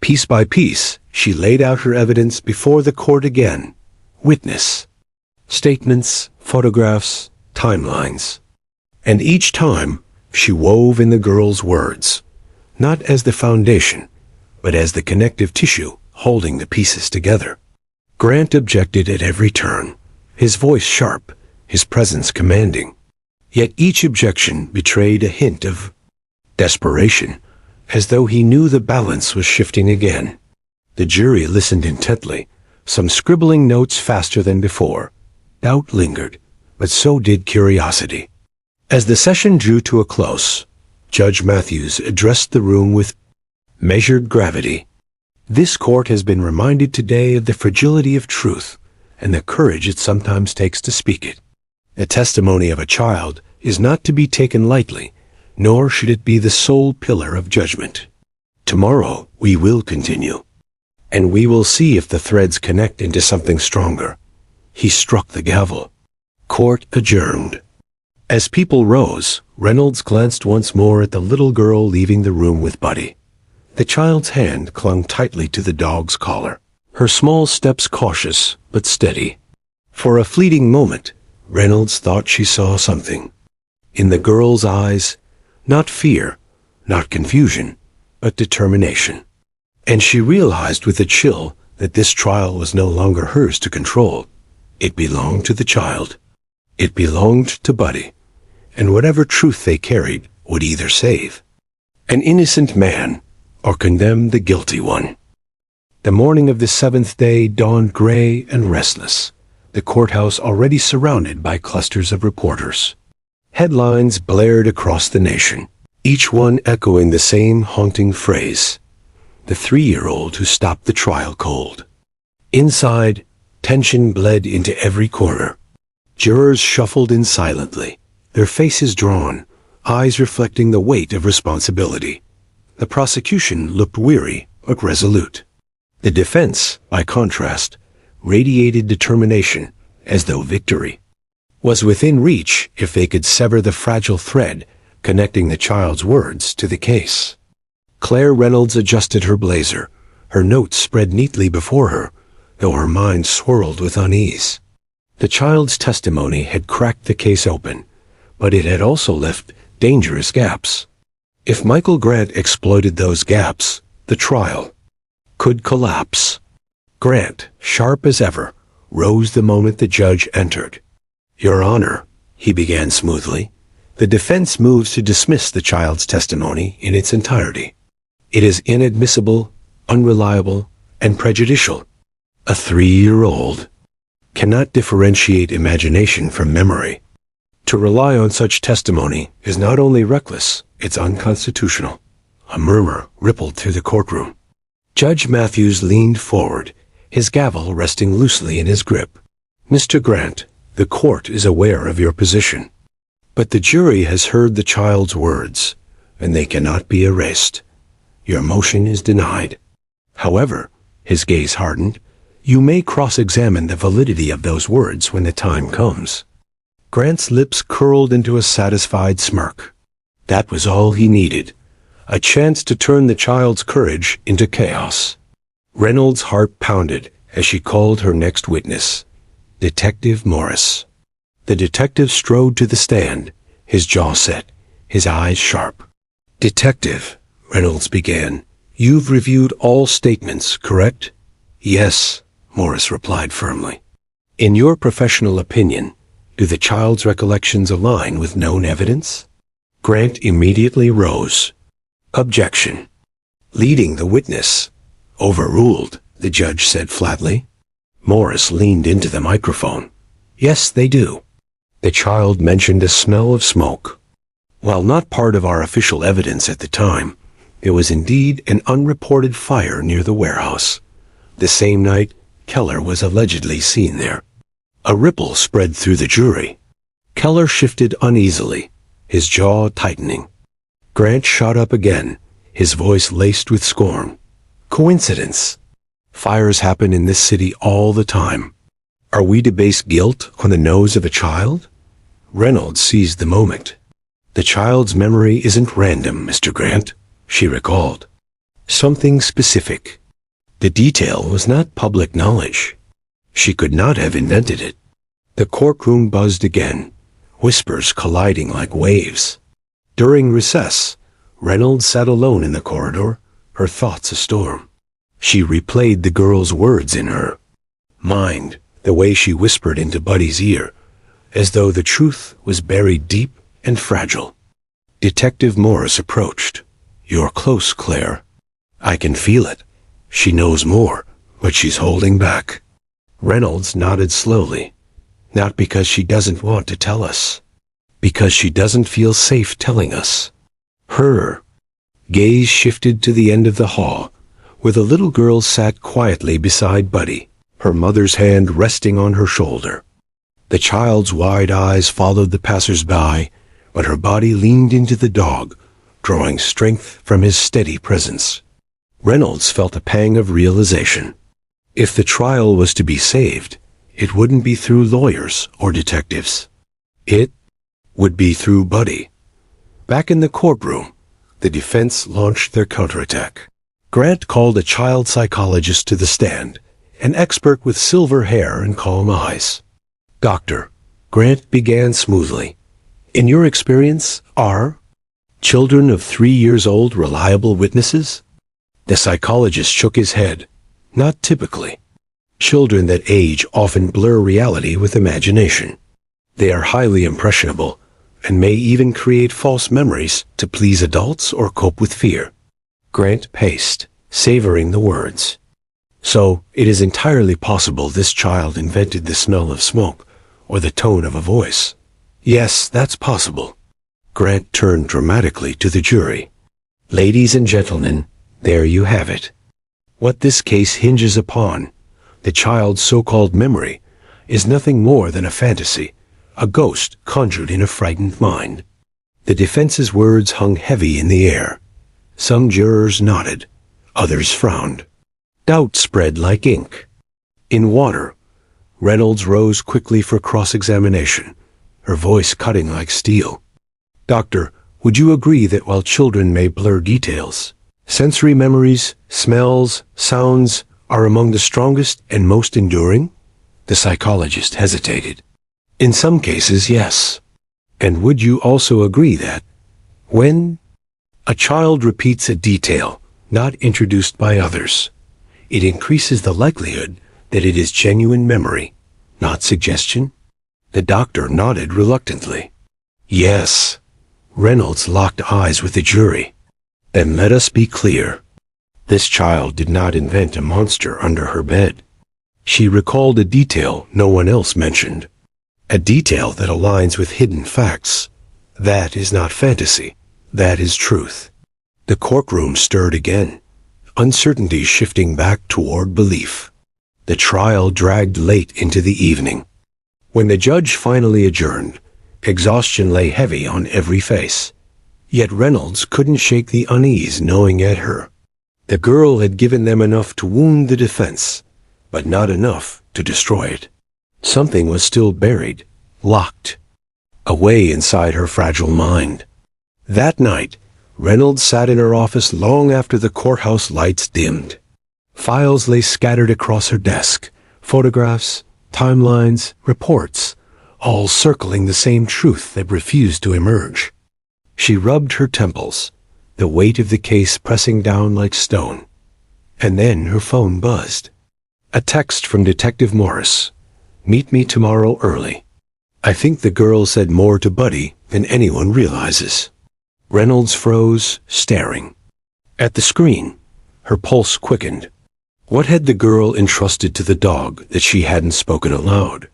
Piece by piece, she laid out her evidence before the court again. Witness, statements, photographs, timelines. And each time, she wove in the girl's words, not as the foundation, but as the connective tissue holding the pieces together. Grant objected at every turn, his voice sharp, his presence commanding. Yet each objection betrayed a hint of desperation, as though he knew the balance was shifting again. The jury listened intently, some scribbling notes faster than before. Doubt lingered, but so did curiosity. As the session drew to a close, Judge Matthews addressed the room with measured gravity. "This court has been reminded today of the fragility of truth and the courage it sometimes takes to speak it. The testimony of a child is not to be taken lightly, nor should it be the sole pillar of judgment. Tomorrow we will continue, and we will see if the threads connect into something stronger." He struck the gavel. Court adjourned. As people rose, Reynolds glanced once more at the little girl leaving the room with Buddy. The child's hand clung tightly to the dog's collar, her small steps cautious but steady. For a fleeting moment, Reynolds thought she saw something. In the girl's eyes, not fear, not confusion, but determination. And she realized with a chill that this trial was no longer hers to control. It belonged to the child. It belonged to Buddy. And whatever truth they carried would either save an innocent man or condemn the guilty one. The morning of the seventh day dawned gray and restless, the courthouse already surrounded by clusters of reporters. Headlines blared across the nation, each one echoing the same haunting phrase: "The 3-year-old who stopped the trial cold." Inside, tension bled into every corner. Jurors shuffled in silently, their faces drawn, eyes reflecting the weight of responsibility. The prosecution looked weary but resolute. The defense, by contrast, radiated determination, as though victory was within reach if they could sever the fragile thread connecting the child's words to the case. Claire Reynolds adjusted her blazer, her notes spread neatly before her, though her mind swirled with unease. The child's testimony had cracked the case open, but it had also left dangerous gaps. If Michael Grant exploited those gaps, the trial could collapse. Grant, sharp as ever, rose the moment the judge entered. "Your Honor," he began smoothly, "the defense moves to dismiss the child's testimony in its entirety. It is inadmissible, unreliable, and prejudicial. A 3-year-old cannot differentiate imagination from memory. To rely on such testimony is not only reckless, it's unconstitutional." A murmur rippled through the courtroom. Judge Matthews leaned forward, his gavel resting loosely in his grip. Mr. Grant, the court is aware of your position. But the jury has heard the child's words, and they cannot be erased. Your motion is denied. However, his gaze hardened, you may cross-examine the validity of those words when the time comes. Grant's lips curled into a satisfied smirk. That was all he needed, a chance to turn the child's courage into chaos. Reynolds' heart pounded as she called her next witness, Detective Morris. The detective strode to the stand, his jaw set, his eyes sharp. Detective, Reynolds began, you've reviewed all statements, correct? Yes, Morris replied firmly. In your professional opinion, do the child's recollections align with known evidence? Grant immediately rose. Objection. Leading the witness. Overruled, the judge said flatly. Morris leaned into the microphone. Yes, they do. The child mentioned a smell of smoke. While not part of our official evidence at the time, there was indeed an unreported fire near the warehouse. The same night, Keller was allegedly seen there. A ripple spread through the jury. Keller shifted uneasily, his jaw tightening. Grant shot up again, his voice laced with scorn. Coincidence. Fires happen in this city all the time. Are we to base guilt on the nose of a child? Reynolds seized the moment. The child's memory isn't random, Mr. Grant, she recalled. Something specific. The detail was not public knowledge. She could not have invented it. The courtroom buzzed again, whispers colliding like waves. During recess, Reynolds sat alone in the corridor, her thoughts a storm. She replayed the girl's words in her mind, the way she whispered into Buddy's ear, as though the truth was buried deep and fragile. Detective Morris approached. You're close, Claire. I can feel it. She knows more, but she's holding back. Reynolds nodded slowly. Not because she doesn't want to tell us. Because she doesn't feel safe telling us. Her gaze shifted to the end of the hall, where the little girl sat quietly beside Buddy, her mother's hand resting on her shoulder. The child's wide eyes followed the passers-by, but her body leaned into the dog, drawing strength from his steady presence. Reynolds felt a pang of realization. If the trial was to be saved, it wouldn't be through lawyers or detectives. It would be through Buddy. Back in the courtroom, the defense launched their counterattack. Grant called a child psychologist to the stand, an expert with silver hair and calm eyes. Doctor, Grant began smoothly. In your experience, are children of 3 years old reliable witnesses? The psychologist shook his head. Not typically. Children that age often blur reality with imagination. They are highly impressionable and may even create false memories to please adults or cope with fear. Grant paced, savoring the words. So, it is entirely possible this child invented the smell of smoke or the tone of a voice. Yes, that's possible. Grant turned dramatically to the jury. Ladies and gentlemen, there you have it. What this case hinges upon, the child's so-called memory, is nothing more than a fantasy, a ghost conjured in a frightened mind. The defense's words hung heavy in the air. Some jurors nodded, others frowned. Doubt spread like ink. In water, Reynolds rose quickly for cross-examination, her voice cutting like steel. Doctor, would you agree that while children may blur details, sensory memories, smells, sounds are among the strongest and most enduring? The psychologist hesitated. In some cases, yes. And would you also agree that when a child repeats a detail not introduced by others, it increases the likelihood that it is genuine memory, not suggestion? The doctor nodded reluctantly. Yes. Reynolds locked eyes with the jury. Then let us be clear. This child did not invent a monster under her bed. She recalled a detail no one else mentioned. A detail that aligns with hidden facts. That is not fantasy. That is truth. The courtroom stirred again, uncertainty shifting back toward belief. The trial dragged late into the evening. When the judge finally adjourned, exhaustion lay heavy on every face. Yet Reynolds couldn't shake the unease gnawing at her. The girl had given them enough to wound the defense, but not enough to destroy it. Something was still buried, locked, away inside her fragile mind. That night, Reynolds sat in her office long after the courthouse lights dimmed. Files lay scattered across her desk, photographs, timelines, reports, all circling the same truth that refused to emerge. She rubbed her temples, the weight of the case pressing down like stone. And then her phone buzzed. A text from Detective Morris. "Meet me tomorrow early." I think the girl said more to Buddy than anyone realizes. Reynolds froze, staring. At the screen, her pulse quickened. What had the girl entrusted to the dog that she hadn't spoken aloud?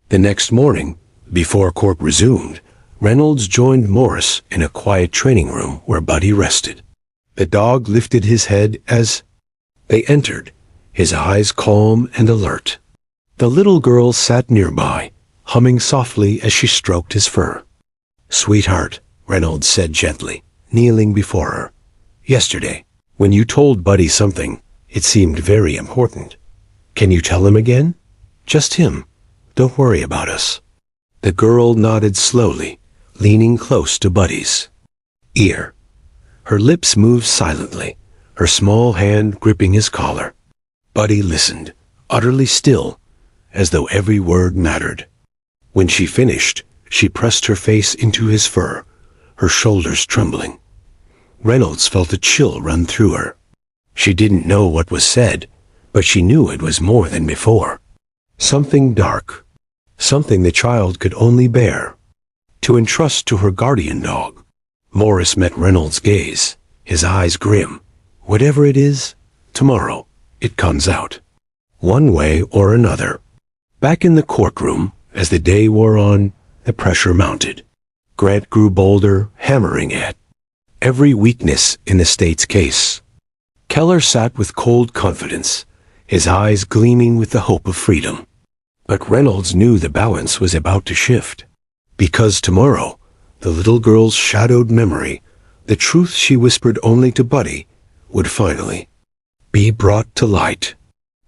The next morning, before court resumed, Reynolds joined Morris in a quiet training room where Buddy rested. The dog lifted his head as they entered, his eyes calm and alert. The little girl sat nearby, humming softly as she stroked his fur. "Sweetheart," Reynolds said gently, kneeling before her. "Yesterday, when you told Buddy something, it seemed very important. Can you tell him again? Just him. Don't worry about us." The girl nodded slowly, leaning close to Buddy's ear. Her lips moved silently, her small hand gripping his collar. Buddy listened, utterly still, as though every word mattered. When she finished, she pressed her face into his fur, her shoulders trembling. Reynolds felt a chill run through her. She didn't know what was said, but she knew it was more than before. Something dark, something the child could only bear, to entrust to her guardian dog. Morris met Reynolds' gaze, his eyes grim. "Whatever it is, tomorrow it comes out, one way or another." Back in the courtroom, as the day wore on, the pressure mounted. Grant grew bolder, hammering at every weakness in the state's case. Keller sat with cold confidence, his eyes gleaming with the hope of freedom. But Reynolds knew the balance was about to shift. Because tomorrow, the little girl's shadowed memory, the truth she whispered only to Buddy, would finally be brought to light.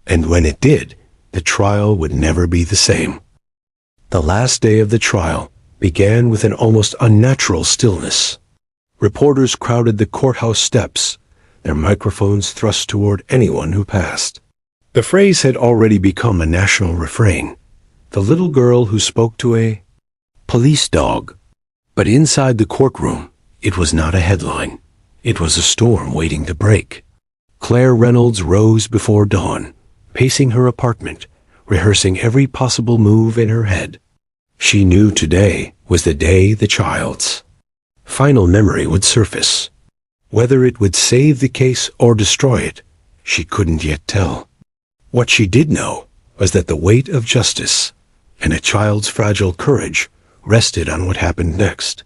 And when it did, the trial would never be the same. The last day of the trial began with an almost unnatural stillness. Reporters crowded the courthouse steps, their microphones thrust toward anyone who passed. The phrase had already become a national refrain, the little girl who spoke to a police dog. But inside the courtroom, it was not a headline. It was a storm waiting to break. Claire Reynolds rose before dawn, pacing her apartment, rehearsing every possible move in her head. She knew today was the day the child's final memory would surface. Whether it would save the case or destroy it, she couldn't yet tell. What she did know was that the weight of justice and a child's fragile courage rested on what happened next.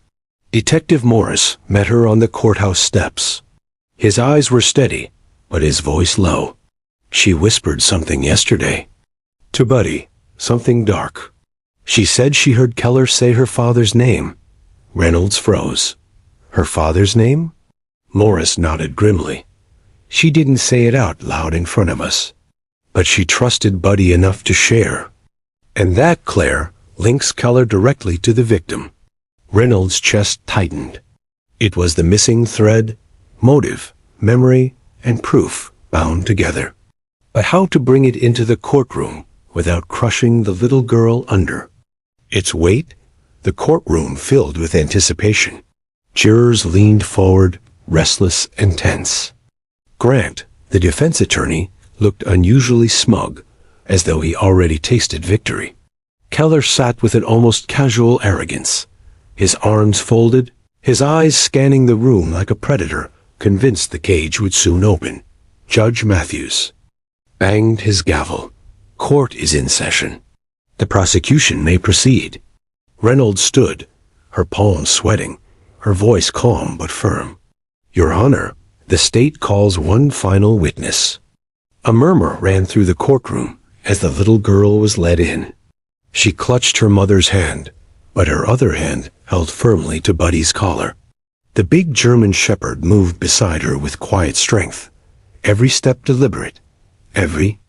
Detective Morris met her on the courthouse steps. His eyes were steady, but his voice low. "She whispered something yesterday to Buddy, something dark. She said she heard Keller say her father's name." Reynolds froze. "Her father's name?" Morris nodded grimly. "She didn't say it out loud in front of us, but she trusted Buddy enough to share. And that, Claire, links Keller directly to the victim." Reynolds' chest tightened. It was the missing thread, motive, memory, and proof bound together. But how to bring it into the courtroom without crushing the little girl under its weight? The courtroom filled with anticipation. Jurors leaned forward, restless and tense. Grant, the defense attorney, looked unusually smug, as though he already tasted victory. Keller sat with an almost casual arrogance, his arms folded, his eyes scanning the room like a predator, convinced the cage would soon open. Judge Matthews banged his gavel. "Court is in session. The prosecution may proceed." Reynolds stood, her palms sweating, her voice calm but firm. "Your Honor, The state calls one final witness. A murmur ran through the courtroom as the little girl was led in. She clutched her mother's hand, but her other hand held firmly to Buddy's collar. The big German shepherd moved beside her with quiet strength, every step deliberate, every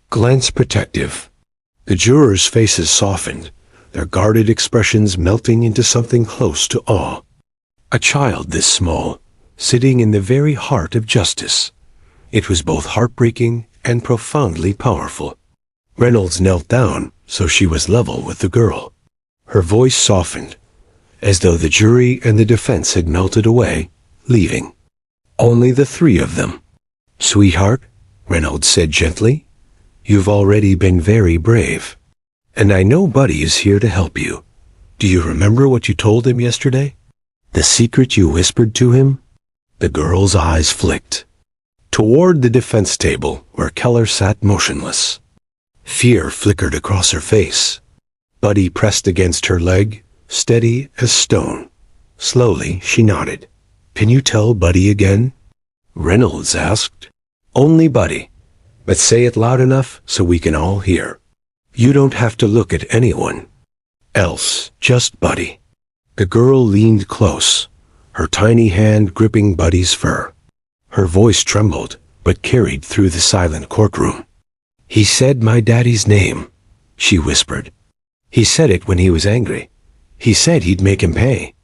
glance protective. The jurors' faces softened, their guarded expressions melting into something close to awe. A child this small, sitting in the very heart of justice. It was both heartbreaking and profoundly powerful. Reynolds knelt down so she was level with the girl. Her voice softened, as though the jury and the defense had melted away, leaving only the three of them. "Sweetheart," Reynolds said gently, "you've already been very brave. And I know Buddy is here to help you. Do you remember what you told him yesterday? The secret you whispered to him?" The girl's eyes flicked toward the defense table where Keller sat motionless. Fear flickered across her face. Buddy pressed against her leg, steady as stone. Slowly, she nodded. "Can you tell Buddy again?" Reynolds asked. "Only Buddy, but say it loud enough so we can all hear. You don't have to look at anyone else, just Buddy." The girl leaned close, her tiny hand gripping Buddy's fur. Her voice trembled, but carried through the silent courtroom. "He said my daddy's name," she whispered. "He said it when he was angry. He said he'd make him pay."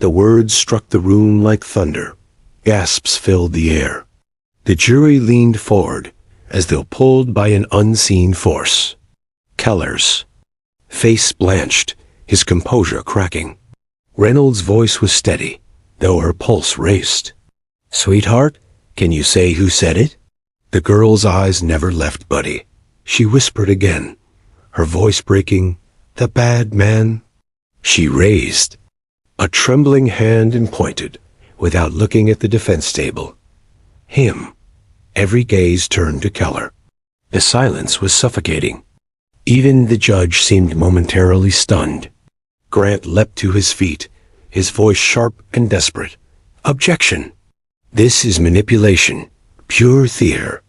The words struck the room like thunder. Gasps filled the air. The jury leaned forward, as though pulled by an unseen force. Keller's face blanched, his composure cracking. Reynolds' voice was steady, though her pulse raced. "Sweetheart, can you say who said it?" The girl's eyes never left Buddy. She whispered again, her voice breaking, "The bad man." She raised a trembling hand and pointed, without looking at the defense table. "Him." Every gaze turned to Keller. The silence was suffocating. Even the judge seemed momentarily stunned. Grant leapt to his feet, his voice sharp and desperate. "Objection! This is manipulation, pure theater.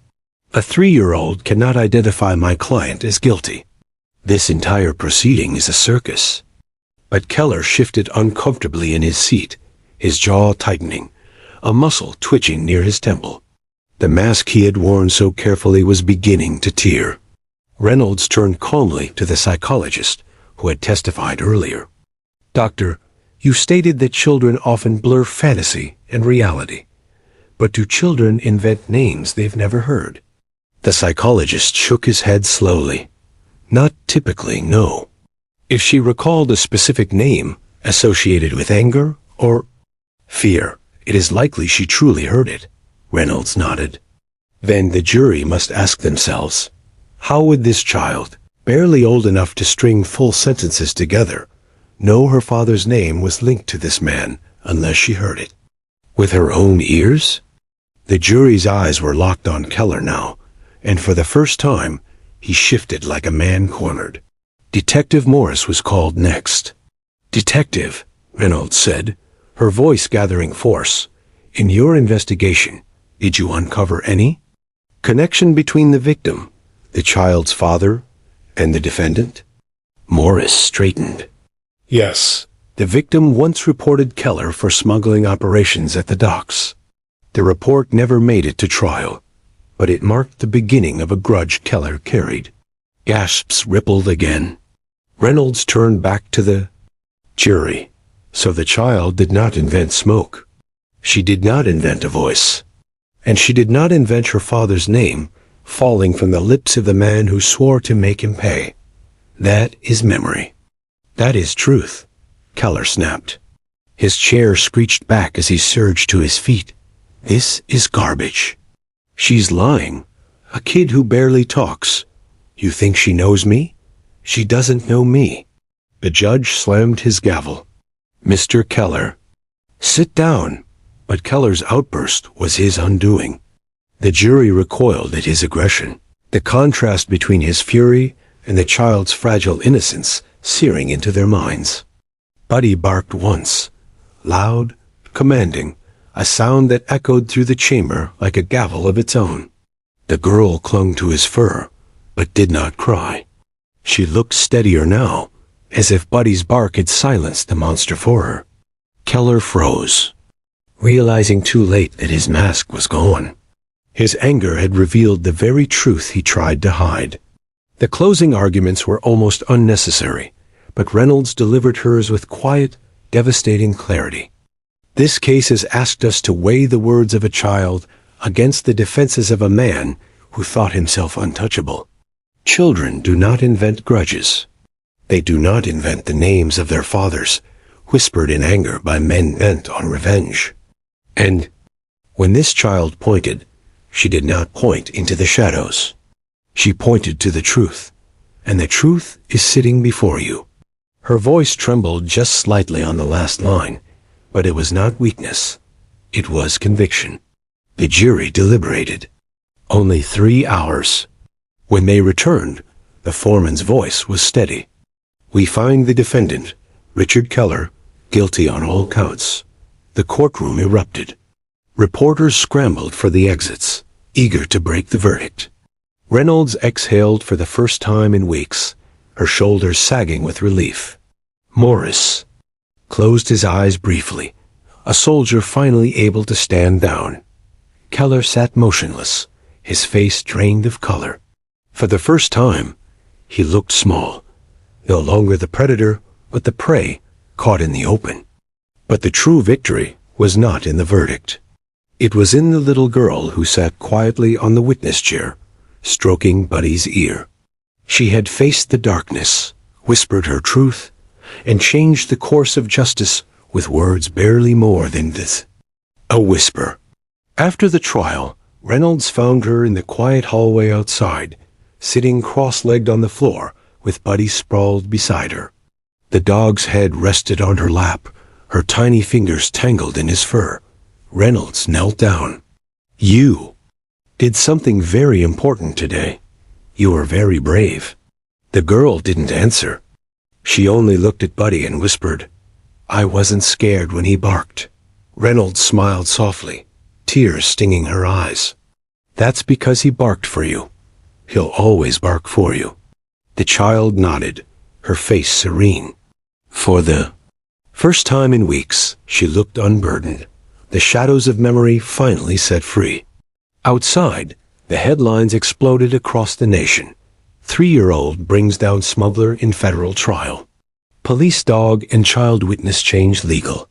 A 3-year-old cannot identify my client as guilty. This entire proceeding is a circus." But Keller shifted uncomfortably in his seat, his jaw tightening, a muscle twitching near his temple. The mask he had worn so carefully was beginning to tear. Reynolds turned calmly to the psychologist who had testified earlier. "Doctor, you stated that children often blur fantasy and reality. But do children invent names they've never heard?" The psychologist shook his head slowly. "Not typically, no. If she recalled a specific name associated with anger or fear, it is likely she truly heard it." Reynolds nodded. "Then the jury must ask themselves, how would this child, barely old enough to string full sentences together, know her father's name was linked to this man unless she heard it? With her own ears?" The jury's eyes were locked on Keller now, and for the first time, he shifted like a man cornered. Detective Morris was called next. "Detective," Reynolds said, her voice gathering force, "in your investigation, did you uncover any connection between the victim, the child's father, and the defendant?" Morris straightened. "Yes. The victim once reported Keller for smuggling operations at the docks. The report never made it to trial, but it marked the beginning of a grudge Keller carried." Gasps rippled again. Reynolds turned back to the jury. "So the child did not invent smoke. She did not invent a voice. And she did not invent her father's name falling from the lips of the man who swore to make him pay. That is memory. That is truth," Keller snapped. His chair screeched back as he surged to his feet. "This is garbage. She's lying. A kid who barely talks. You think she knows me? She doesn't know me." The judge slammed his gavel. "Mr. Keller." "Sit down." But Keller's outburst was his undoing. The jury recoiled at his aggression, the contrast between his fury and the child's fragile innocence searing into their minds. Buddy barked once, loud, commanding, a sound that echoed through the chamber like a gavel of its own. The girl clung to his fur, but did not cry. She looked steadier now, as if Buddy's bark had silenced the monster for her. Keller froze, realizing too late that his mask was gone. His anger had revealed the very truth he tried to hide. The closing arguments were almost unnecessary, but Reynolds delivered hers with quiet, devastating clarity. This case has asked us to weigh the words of a child against the defenses of a man who thought himself untouchable. Children do not invent grudges. They do not invent the names of their fathers, whispered in anger by men bent on revenge. And when this child pointed, she did not point into the shadows. She pointed to the truth, and the truth is sitting before you. Her voice trembled just slightly on the last line, but it was not weakness. It was conviction. The jury deliberated. Only 3 hours. When they returned, the foreman's voice was steady. We find the defendant, Richard Keller, guilty on all counts. The courtroom erupted. Reporters scrambled for the exits, eager to break the verdict. Reynolds exhaled for the first time in weeks, her shoulders sagging with relief. Morris closed his eyes briefly, a soldier finally able to stand down. Keller sat motionless, his face drained of color. For the first time, he looked small, no longer the predator, but the prey caught in the open. But the true victory was not in the verdict. It was in the little girl who sat quietly on the witness chair, stroking Buddy's ear. She had faced the darkness, whispered her truth, and changed the course of justice with words barely more than this. A whisper. After the trial, Reynolds found her in the quiet hallway outside, sitting cross-legged on the floor with Buddy sprawled beside her. The dog's head rested on her lap, her tiny fingers tangled in his fur. Reynolds knelt down. You did something very important today. You were very brave. The girl didn't answer. She only looked at Buddy and whispered, I wasn't scared when he barked. Reynolds smiled softly, tears stinging her eyes. That's because he barked for you. He'll always bark for you. The child nodded, her face serene. For the first time in weeks, she looked unburdened, the shadows of memory finally set free. Outside, the headlines exploded across the nation. 3-year-old brings down smuggler in federal trial. Police dog and child witness change legal.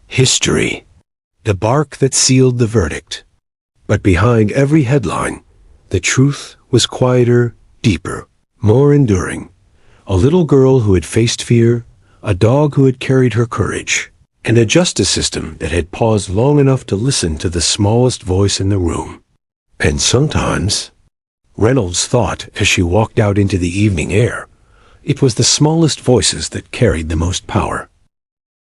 History. The bark that sealed the verdict. But behind every headline, the truth was quieter, deeper, more enduring. A little girl who had faced fear, a dog who had carried her courage, and a justice system that had paused long enough to listen to the smallest voice in the room. And sometimes, Reynolds thought as she walked out into the evening air, it was the smallest voices that carried the most power.